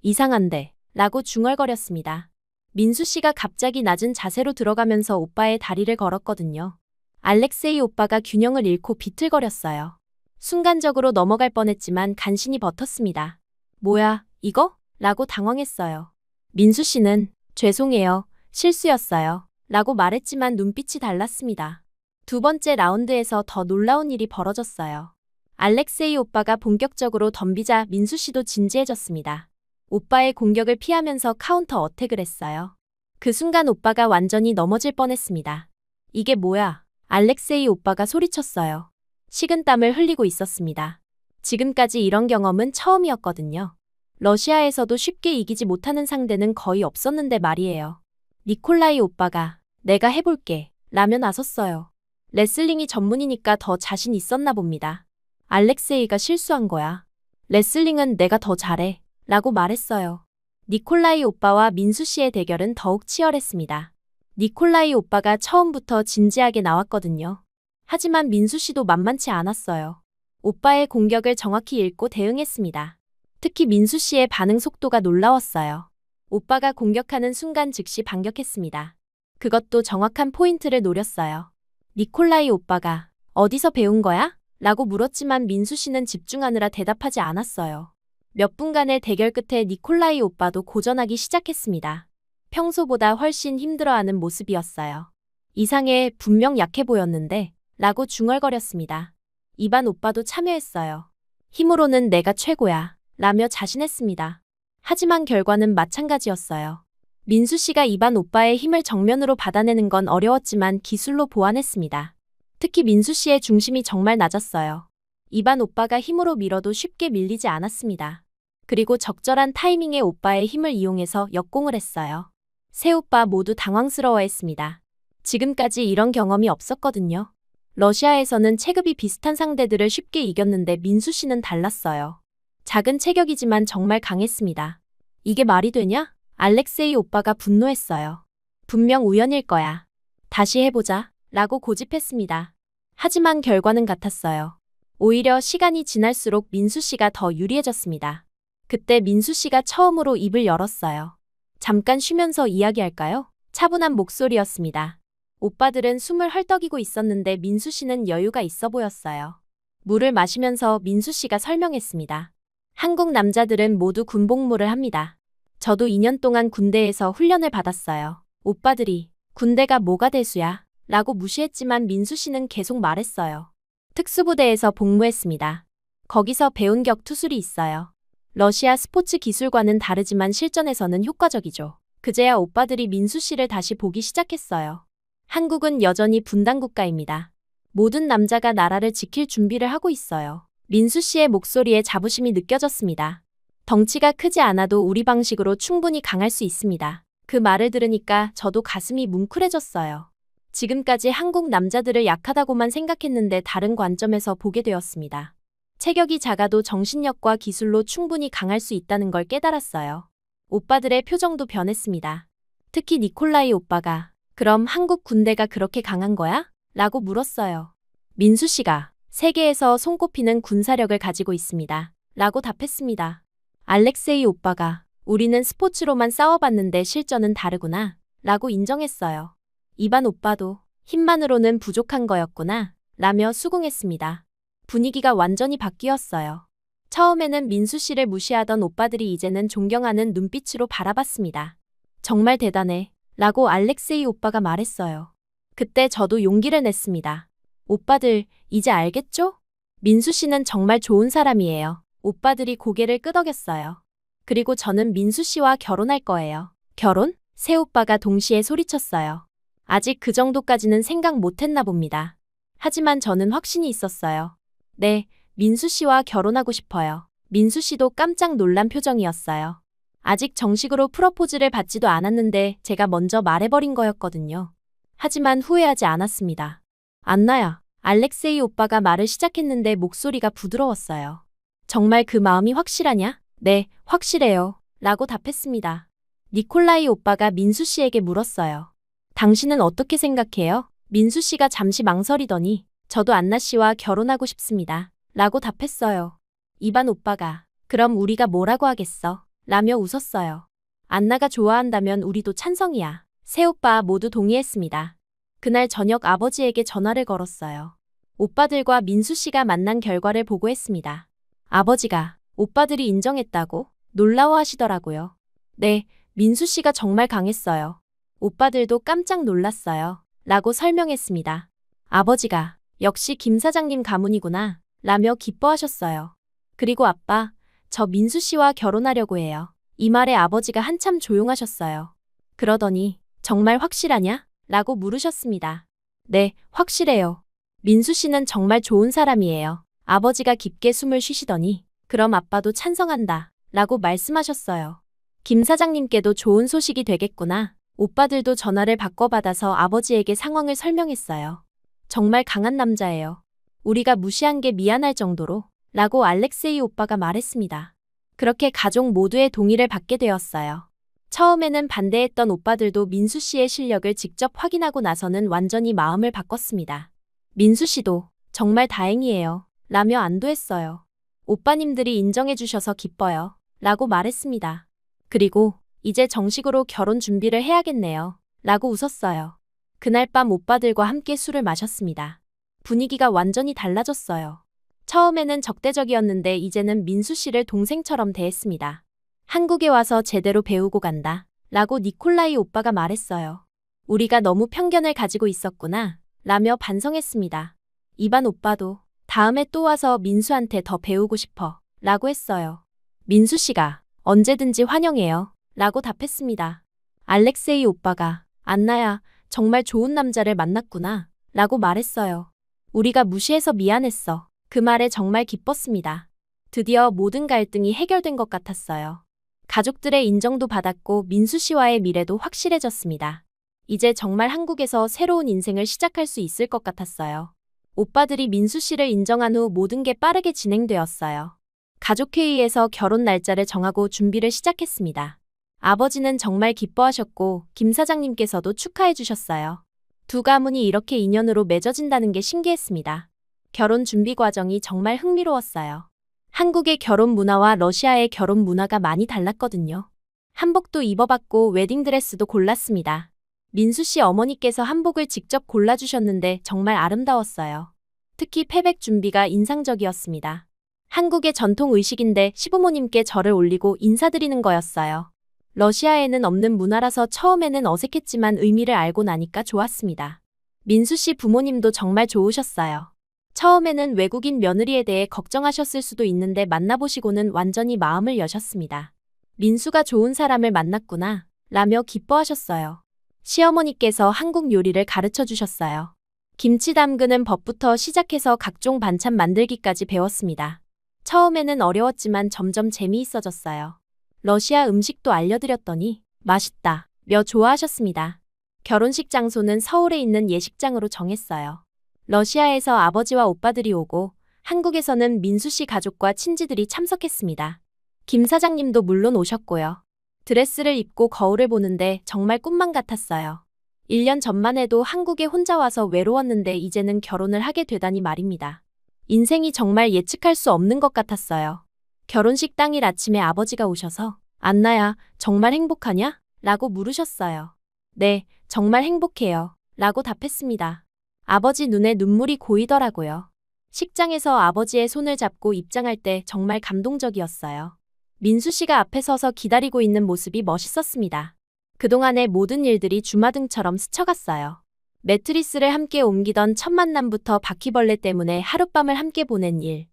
이상한데 라고 중얼거렸습니다. 민수 씨가 갑자기 낮은 자세로 들어가면서 오빠의 다리를 걸었거든요. 알렉세이 오빠가 균형을 잃고 비틀거렸어요. 순간적으로 넘어갈 뻔했지만 간신히 버텼습니다. 뭐야, 이거? 라고 당황했어요. 민수 씨는 죄송해요, 실수였어요 라고 말했지만 눈빛이 달랐습니다. 두 번째 라운드에서 더 놀라운 일이 벌어졌어요. 알렉세이 오빠가 본격적으로 덤비자 민수 씨도 진지해졌습니다. 오빠의 공격을 피하면서 카운터 어택을 했어요. 그 순간 오빠가 완전히 넘어질 뻔했습니다. 이게 뭐야? 알렉세이 오빠가 소리쳤어요. 식은땀을 흘리고 있었습니다. 지금까지 이런 경험은 처음이었거든요. 러시아에서도 쉽게 이기지 못하는 상대는 거의 없었는데 말이에요. 니콜라이 오빠가 내가 해볼게 라며 나섰어요. 레슬링이 전문이니까 더 자신 있었나 봅니다. 알렉세이가 실수한 거야. 레슬링은 내가 더 잘해 라고 말했어요. 니콜라이 오빠와 민수 씨의 대결은 더욱 치열했습니다. 니콜라이 오빠가 처음부터 진지하게 나왔거든요. 하지만 민수 씨도 만만치 않았어요. 오빠의 공격을 정확히 읽고 대응했습니다. 특히 민수 씨의 반응 속도가 놀라웠어요. 오빠가 공격하는 순간 즉시 반격했습니다. 그것도 정확한 포인트를 노렸어요. 니콜라이 오빠가 어디서 배운 거야? 라고 물었지만 민수 씨는 집중하느라 대답하지 않았어요. 몇 분간의 대결 끝에 니콜라이 오빠도 고전하기 시작했습니다. 평소보다 훨씬 힘들어하는 모습이었어요. 이상해, 분명 약해 보였는데 라고 중얼거렸습니다. 이반 오빠도 참여했어요. 힘으로는 내가 최고야 라며 자신했습니다. 하지만 결과는 마찬가지였어요. 민수 씨가 이반 오빠의 힘을 정면으로 받아내는 건 어려웠지만 기술로 보완했습니다. 특히 민수 씨의 중심이 정말 낮았어요. 이반 오빠가 힘으로 밀어도 쉽게 밀리지 않았습니다. 그리고 적절한 타이밍에 오빠의 힘을 이용해서 역공을 했어요. 세 오빠 모두 당황스러워했습니다. 지금까지 이런 경험이 없었거든요. 러시아에서는 체급이 비슷한 상대들을 쉽게 이겼는데 민수 씨는 달랐어요. 작은 체격이지만 정말 강했습니다. 이게 말이 되냐? 알렉세이 오빠가 분노했어요. 분명 우연일 거야. 다시 해보자 라고 고집했습니다. 하지만 결과는 같았어요. 오히려 시간이 지날수록 민수 씨가 더 유리해졌습니다. 그때 민수 씨가 처음으로 입을 열었어요. 잠깐 쉬면서 이야기할까요? 차분한 목소리였습니다. 오빠들은 숨을 헐떡이고 있었는데 민수 씨는 여유가 있어 보였어요. 물을 마시면서 민수 씨가 설명했습니다. 한국 남자들은 모두 군복무를 합니다. 저도 2년 동안 군대에서 훈련을 받았어요. 오빠들이 군대가 뭐가 대수야? 라고 무시했지만 민수 씨는 계속 말했어요. 특수부대에서 복무했습니다. 거기서 배운 격투술이 있어요. 러시아 스포츠 기술과는 다르지만 실전에서는 효과적이죠. 그제야 오빠들이 민수 씨를 다시 보기 시작했어요. 한국은 여전히 분단 국가입니다. 모든 남자가 나라를 지킬 준비를 하고 있어요. 민수 씨의 목소리에 자부심이 느껴졌습니다. 덩치가 크지 않아도 우리 방식으로 충분히 강할 수 있습니다. 그 말을 들으니까 저도 가슴이 뭉클해졌어요. 지금까지 한국 남자들을 약하다고만 생각했는데 다른 관점에서 보게 되었습니다. 체격이 작아도 정신력과 기술로 충분히 강할 수 있다는 걸 깨달았어요. 오빠들의 표정도 변했습니다. 특히 니콜라이 오빠가 그럼 한국 군대가 그렇게 강한 거야? 라고 물었어요. 민수 씨가 세계에서 손꼽히는 군사력을 가지고 있습니다. 라고 답했습니다. 알렉세이 오빠가 우리는 스포츠로만 싸워봤는데 실전은 다르구나. 라고 인정했어요. 이반 오빠도 힘만으로는 부족한 거였구나. 라며 수긍했습니다. 분위기가 완전히 바뀌었어요. 처음에는 민수 씨를 무시하던 오빠들이 이제는 존경하는 눈빛으로 바라봤습니다. 정말 대단해. 라고 알렉세이 오빠가 말했어요. 그때 저도 용기를 냈습니다. 오빠들, 이제 알겠죠? 민수 씨는 정말 좋은 사람이에요. 오빠들이 고개를 끄덕였어요. 그리고 저는 민수 씨와 결혼할 거예요. 결혼? 새 오빠가 동시에 소리쳤어요. 아직 그 정도까지는 생각 못했나 봅니다. 하지만 저는 확신이 있었어요. 네, 민수 씨와 결혼하고 싶어요. 민수 씨도 깜짝 놀란 표정이었어요. 아직 정식으로 프러포즈를 받지도 않았는데 제가 먼저 말해버린 거였거든요. 하지만 후회하지 않았습니다. 안나야, 알렉세이 오빠가 말을 시작했는데 목소리가 부드러웠어요. 정말 그 마음이 확실하냐? 네, 확실해요. 라고 답했습니다. 니콜라이 오빠가 민수 씨에게 물었어요. 당신은 어떻게 생각해요? 민수 씨가 잠시 망설이더니 저도 안나 씨와 결혼하고 싶습니다. 라고 답했어요. 이반 오빠가 그럼 우리가 뭐라고 하겠어? 라며 웃었어요. 안나가 좋아한다면 우리도 찬성이야. 새 오빠 모두 동의했습니다. 그날 저녁 아버지에게 전화를 걸었어요. 오빠들과 민수 씨가 만난 결과를 보고했습니다. 아버지가 오빠들이 인정했다고 놀라워하시더라고요. 네, 민수 씨가 정말 강했어요. 오빠들도 깜짝 놀랐어요. 라고 설명했습니다. 아버지가 역시 김 사장님 가문이구나. 라며 기뻐하셨어요. 그리고 아빠, 저 민수 씨와 결혼하려고 해요. 이 말에 아버지가 한참 조용하셨어요. 그러더니 정말 확실하냐? 라고 물으셨습니다. 네, 확실해요. 민수 씨는 정말 좋은 사람이에요. 아버지가 깊게 숨을 쉬시더니 그럼 아빠도 찬성한다. 라고 말씀하셨어요. 김 사장님께도 좋은 소식이 되겠구나. 오빠들도 전화를 바꿔받아서 아버지에게 상황을 설명했어요. 정말 강한 남자예요. 우리가 무시한 게 미안할 정도로 라고 알렉세이 오빠가 말했습니다. 그렇게 가족 모두의 동의를 받게 되었어요. 처음에는 반대했던 오빠들도 민수 씨의 실력을 직접 확인하고 나서는 완전히 마음을 바꿨습니다. 민수 씨도 정말 다행이에요. 라며 안도했어요. 오빠님들이 인정해 주셔서 기뻐요. 라고 말했습니다. 그리고 이제 정식으로 결혼 준비를 해야겠네요. 라고 웃었어요. 그날 밤 오빠들과 함께 술을 마셨습니다. 분위기가 완전히 달라졌어요. 처음에는 적대적이었는데 이제는 민수 씨를 동생처럼 대했습니다. 한국에 와서 제대로 배우고 간다. 라고 니콜라이 오빠가 말했어요. 우리가 너무 편견을 가지고 있었구나. 라며 반성했습니다. 이반 오빠도 다음에 또 와서 민수한테 더 배우고 싶어. 라고 했어요. 민수 씨가 언제든지 환영해요. 라고 답했습니다. 알렉세이 오빠가 안나야, 정말 좋은 남자를 만났구나. 라고 말했어요. 우리가 무시해서 미안했어. 그 말에 정말 기뻤습니다. 드디어 모든 갈등이 해결된 것 같았어요. 가족들의 인정도 받았고 민수 씨와의 미래도 확실해졌습니다. 이제 정말 한국에서 새로운 인생을 시작할 수 있을 것 같았어요. 오빠들이 민수 씨를 인정한 후 모든 게 빠르게 진행되었어요. 가족회의에서 결혼 날짜를 정하고 준비를 시작했습니다. 아버지는 정말 기뻐하셨고 김 사장님께서도 축하해 주셨어요. 두 가문이 이렇게 인연으로 맺어진다는 게 신기했습니다. 결혼 준비 과정이 정말 흥미로웠어요. 한국의 결혼 문화와 러시아의 결혼 문화가 많이 달랐거든요. 한복도 입어봤고 웨딩드레스도 골랐습니다. 민수 씨 어머니께서 한복을 직접 골라주셨는데 정말 아름다웠어요. 특히 패백 준비가 인상적이었습니다. 한국의 전통 의식인데 시부모님께 절을 올리고 인사드리는 거였어요. 러시아에는 없는 문화라서 처음에는 어색했지만 의미를 알고 나니까 좋았습니다. 민수 씨 부모님도 정말 좋으셨어요. 처음에는 외국인 며느리에 대해 걱정하셨을 수도 있는데 만나보시고는 완전히 마음을 여셨습니다. 민수가 좋은 사람을 만났구나 라며 기뻐하셨어요. 시어머니께서 한국 요리를 가르쳐 주셨어요. 김치 담그는 법부터 시작해서 각종 반찬 만들기까지 배웠습니다. 처음에는 어려웠지만 점점 재미있어졌어요. 러시아 음식도 알려드렸더니 맛있다 며 좋아하셨습니다. 결혼식 장소는 서울에 있는 예식장으로 정했어요. 러시아에서 아버지와 오빠들이 오고 한국에서는 민수 씨 가족과 친지들이 참석했습니다. 김 사장님도 물론 오셨고요. 드레스를 입고 거울을 보는데 정말 꿈만 같았어요. 1년 전만 해도 한국에 혼자 와서 외로웠는데 이제는 결혼을 하게 되다니 말입니다. 인생이 정말 예측할 수 없는 것 같았어요. 결혼식 당일 아침에 아버지가 오셔서 안나야, 정말 행복하냐? 라고 물으셨어요. 네, 정말 행복해요. 라고 답했습니다. 아버지 눈에 눈물이 고이더라고요. 식장에서 아버지의 손을 잡고 입장할 때 정말 감동적이었어요. 민수 씨가 앞에 서서 기다리고 있는 모습이 멋있었습니다. 그동안의 모든 일들이 주마등처럼 스쳐갔어요. 매트리스를 함께 옮기던 첫 만남부터 바퀴벌레 때문에 하룻밤을 함께 보낸 일,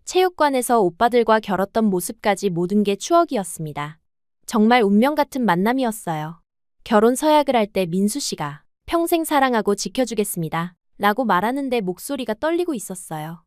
체육관에서 오빠들과 겨뤘던 모습까지 모든 게 추억이었습니다. 정말 운명 같은 만남이었어요. 결혼 서약을 할 때 민수 씨가 평생 사랑하고 지켜주겠습니다. 라고 말하는데 목소리가 떨리고 있었어요.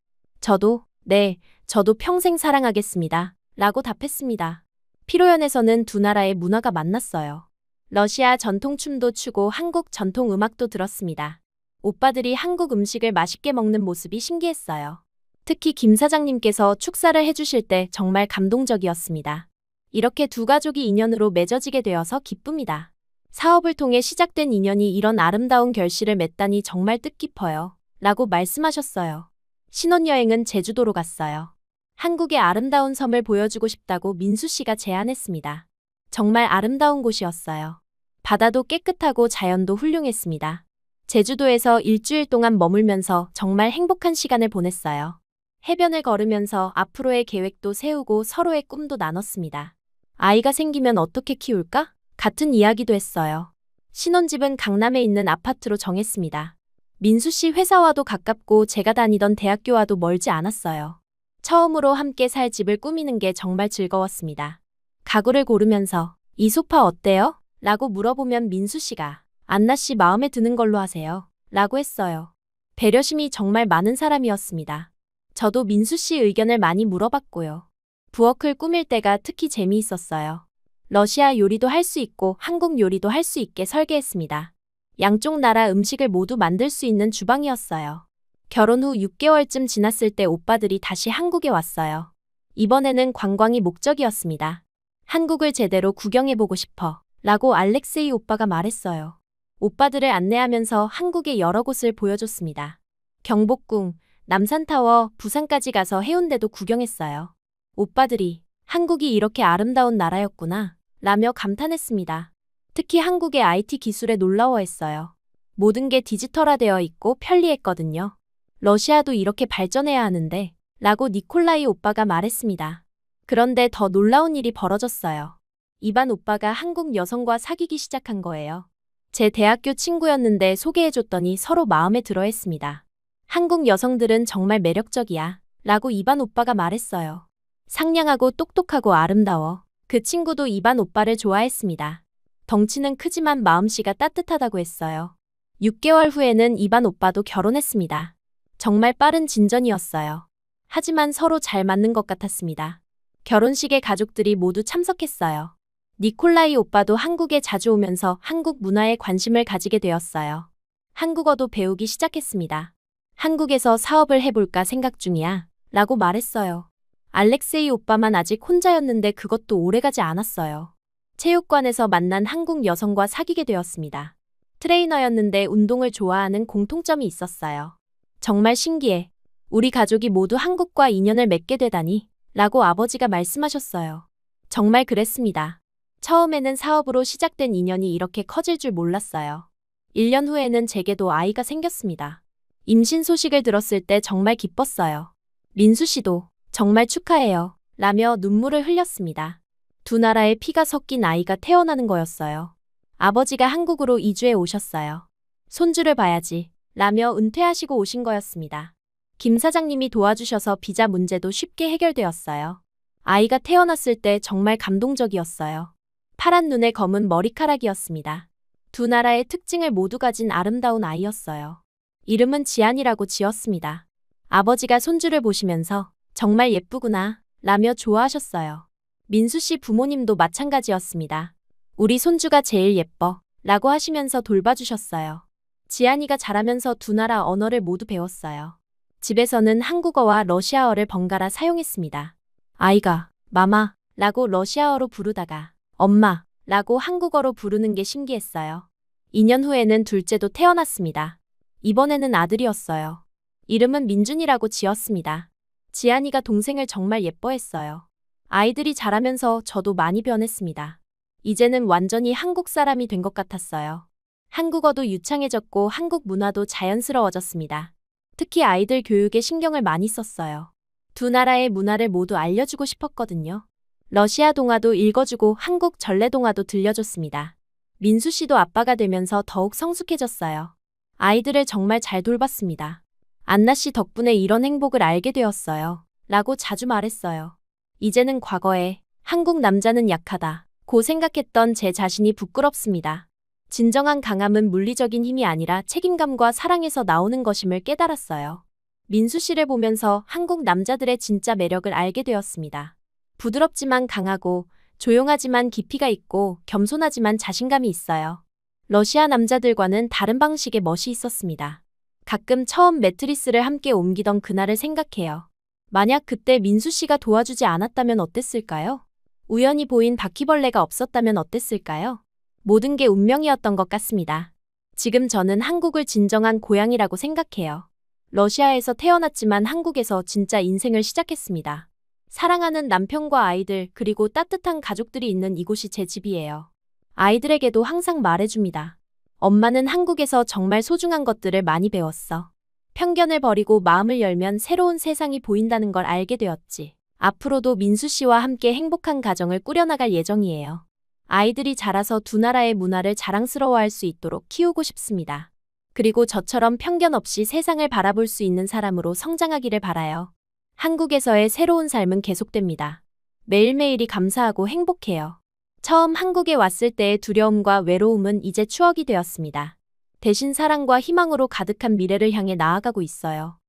네, 저도 평생 사랑하겠습니다. 라고 답했습니다. 피로연에서는 두 나라의 문화가 만났어요. 러시아 전통춤도 추고 한국 전통 음악도 들었습니다. 오빠들이 한국 음식을 맛있게 먹는 모습이 신기했어요. 특히 김 사장님께서 축사를 해주실 때 정말 감동적이었습니다. 이렇게 두 가족이 인연으로 맺어지게 되어서 기쁩니다. 사업을 통해 시작된 인연이 이런 아름다운 결실을 맺다니 정말 뜻깊어요. 라고 말씀하셨어요. 신혼여행은 제주도로 갔어요. 한국의 아름다운 섬을 보여주고 싶다고 민수 씨가 제안했습니다. 정말 아름다운 곳이었어요. 바다도 깨끗하고 자연도 훌륭했습니다. 제주도에서 일주일 동안 머물면서 정말 행복한 시간을 보냈어요. 해변을 걸으면서 앞으로의 계획도 세우고 서로의 꿈도 나눴습니다. 아이가 생기면 어떻게 키울까? 같은 이야기도 했어요. 신혼집은 강남에 있는 아파트로 정했습니다. 민수 씨 회사와도 가깝고 제가 다니던 대학교와도 멀지 않았어요. 처음으로 함께 살 집을 꾸미는 게 정말 즐거웠습니다. 가구를 고르면서 이 소파 어때요? 라고 물어보면 민수 씨가 안나 씨 마음에 드는 걸로 하세요. 라고 했어요. 배려심이 정말 많은 사람이었습니다. 저도 민수 씨 의견을 많이 물어봤고요. 부엌을 꾸밀 때가 특히 재미있었어요. 러시아 요리도 할 수 있고 한국 요리도 할 수 있게 설계했습니다. 양쪽 나라 음식을 모두 만들 수 있는 주방이었어요. 결혼 후 6개월쯤 지났을 때 오빠들이 다시 한국에 왔어요. 이번에는 관광이 목적이었습니다. 한국을 제대로 구경해보고 싶어 라고 알렉세이 오빠가 말했어요. 오빠들을 안내하면서 한국의 여러 곳을 보여줬습니다. 경복궁, 남산타워, 부산까지 가서 해운대도 구경했어요. 오빠들이 한국이 이렇게 아름다운 나라였구나 라며 감탄했습니다. 특히 한국의 IT 기술에 놀라워했어요. 모든 게 디지털화되어 있고 편리했거든요. 러시아도 이렇게 발전해야 하는데 라고 니콜라이 오빠가 말했습니다. 그런데 더 놀라운 일이 벌어졌어요. 이반 오빠가 한국 여성과 사귀기 시작한 거예요. 제 대학교 친구였는데 소개해줬더니 서로 마음에 들어 했습니다. 한국 여성들은 정말 매력적이야 라고 이반 오빠가 말했어요. 상냥하고 똑똑하고 아름다워. 그 친구도 이반 오빠를 좋아했습니다. 덩치는 크지만 마음씨가 따뜻하다고 했어요. 6개월 후에는 이반 오빠도 결혼했습니다. 정말 빠른 진전이었어요. 하지만 서로 잘 맞는 것 같았습니다. 결혼식에 가족들이 모두 참석했어요. 니콜라이 오빠도 한국에 자주 오면서 한국 문화에 관심을 가지게 되었어요. 한국어도 배우기 시작했습니다. 한국에서 사업을 해볼까 생각 중이야 라고 말했어요. 알렉세이 오빠만 아직 혼자였는데 그것도 오래가지 않았어요. 체육관에서 만난 한국 여성과 사귀게 되었습니다. 트레이너였는데 운동을 좋아하는 공통점이 있었어요. 정말 신기해. 우리 가족이 모두 한국과 인연을 맺게 되다니 라고 아버지가 말씀하셨어요. 정말 그랬습니다. 처음에는 사업으로 시작된 인연이 이렇게 커질 줄 몰랐어요. 1년 후에는 제게도 아이가 생겼습니다. 임신 소식을 들었을 때 정말 기뻤어요. 민수 씨도 정말 축하해요 라며 눈물을 흘렸습니다. 두 나라의 피가 섞인 아이가 태어나는 거였어요. 아버지가 한국으로 이주해 오셨어요. 손주를 봐야지 라며 은퇴하시고 오신 거였습니다. 김 사장님이 도와주셔서 비자 문제도 쉽게 해결되었어요. 아이가 태어났을 때 정말 감동적이었어요. 파란 눈에 검은 머리카락이었습니다. 두 나라의 특징을 모두 가진 아름다운 아이였어요. 이름은 지안이라고 지었습니다. 아버지가 손주를 보시면서 정말 예쁘구나 라며 좋아하셨어요. 민수 씨 부모님도 마찬가지였습니다. 우리 손주가 제일 예뻐 라고 하시면서 돌봐주셨어요. 지안이가 자라면서 두 나라 언어를 모두 배웠어요. 집에서는 한국어와 러시아어를 번갈아 사용했습니다. 아이가 마마 라고 러시아어로 부르다가 엄마 라고 한국어로 부르는 게 신기했어요. 2년 후에는 둘째도 태어났습니다. 이번에는 아들이었어요. 이름은 민준이라고 지었습니다. 지안이가 동생을 정말 예뻐했어요. 아이들이 자라면서 저도 많이 변했습니다. 이제는 완전히 한국 사람이 된 것 같았어요. 한국어도 유창해졌고 한국 문화도 자연스러워졌습니다. 특히 아이들 교육에 신경을 많이 썼어요. 두 나라의 문화를 모두 알려주고 싶었거든요. 러시아 동화도 읽어주고 한국 전래 동화도 들려줬습니다. 민수 씨도 아빠가 되면서 더욱 성숙해졌어요. 아이들을 정말 잘 돌봤습니다. 안나 씨 덕분에 이런 행복을 알게 되었어요. 라고 자주 말했어요. 이제는 과거에 한국 남자는 약하다 고 생각했던 제 자신이 부끄럽습니다. 진정한 강함은 물리적인 힘이 아니라 책임감과 사랑에서 나오는 것임을 깨달았어요. 민수 씨를 보면서 한국 남자들의 진짜 매력을 알게 되었습니다. 부드럽지만 강하고 조용하지만 깊이가 있고 겸손하지만 자신감이 있어요. 러시아 남자들과는 다른 방식의 멋이 있었습니다. 가끔 처음 매트리스를 함께 옮기던 그날을 생각해요. 만약 그때 민수 씨가 도와주지 않았다면 어땠을까요? 우연히 보인 바퀴벌레가 없었다면 어땠을까요? 모든 게 운명이었던 것 같습니다. 지금 저는 한국을 진정한 고향이라고 생각해요. 러시아에서 태어났지만 한국에서 진짜 인생을 시작했습니다. 사랑하는 남편과 아이들 그리고 따뜻한 가족들이 있는 이곳이 제 집이에요. 아이들에게도 항상 말해줍니다. 엄마는 한국에서 정말 소중한 것들을 많이 배웠어. 편견을 버리고 마음을 열면 새로운 세상이 보인다는 걸 알게 되었지. 앞으로도 민수 씨와 함께 행복한 가정을 꾸려나갈 예정이에요. 아이들이 자라서 두 나라의 문화를 자랑스러워할 수 있도록 키우고 싶습니다. 그리고 저처럼 편견 없이 세상을 바라볼 수 있는 사람으로 성장하기를 바라요. 한국에서의 새로운 삶은 계속됩니다. 매일매일이 감사하고 행복해요. 처음 한국에 왔을 때의 두려움과 외로움은 이제 추억이 되었습니다. 대신 사랑과 희망으로 가득한 미래를 향해 나아가고 있어요.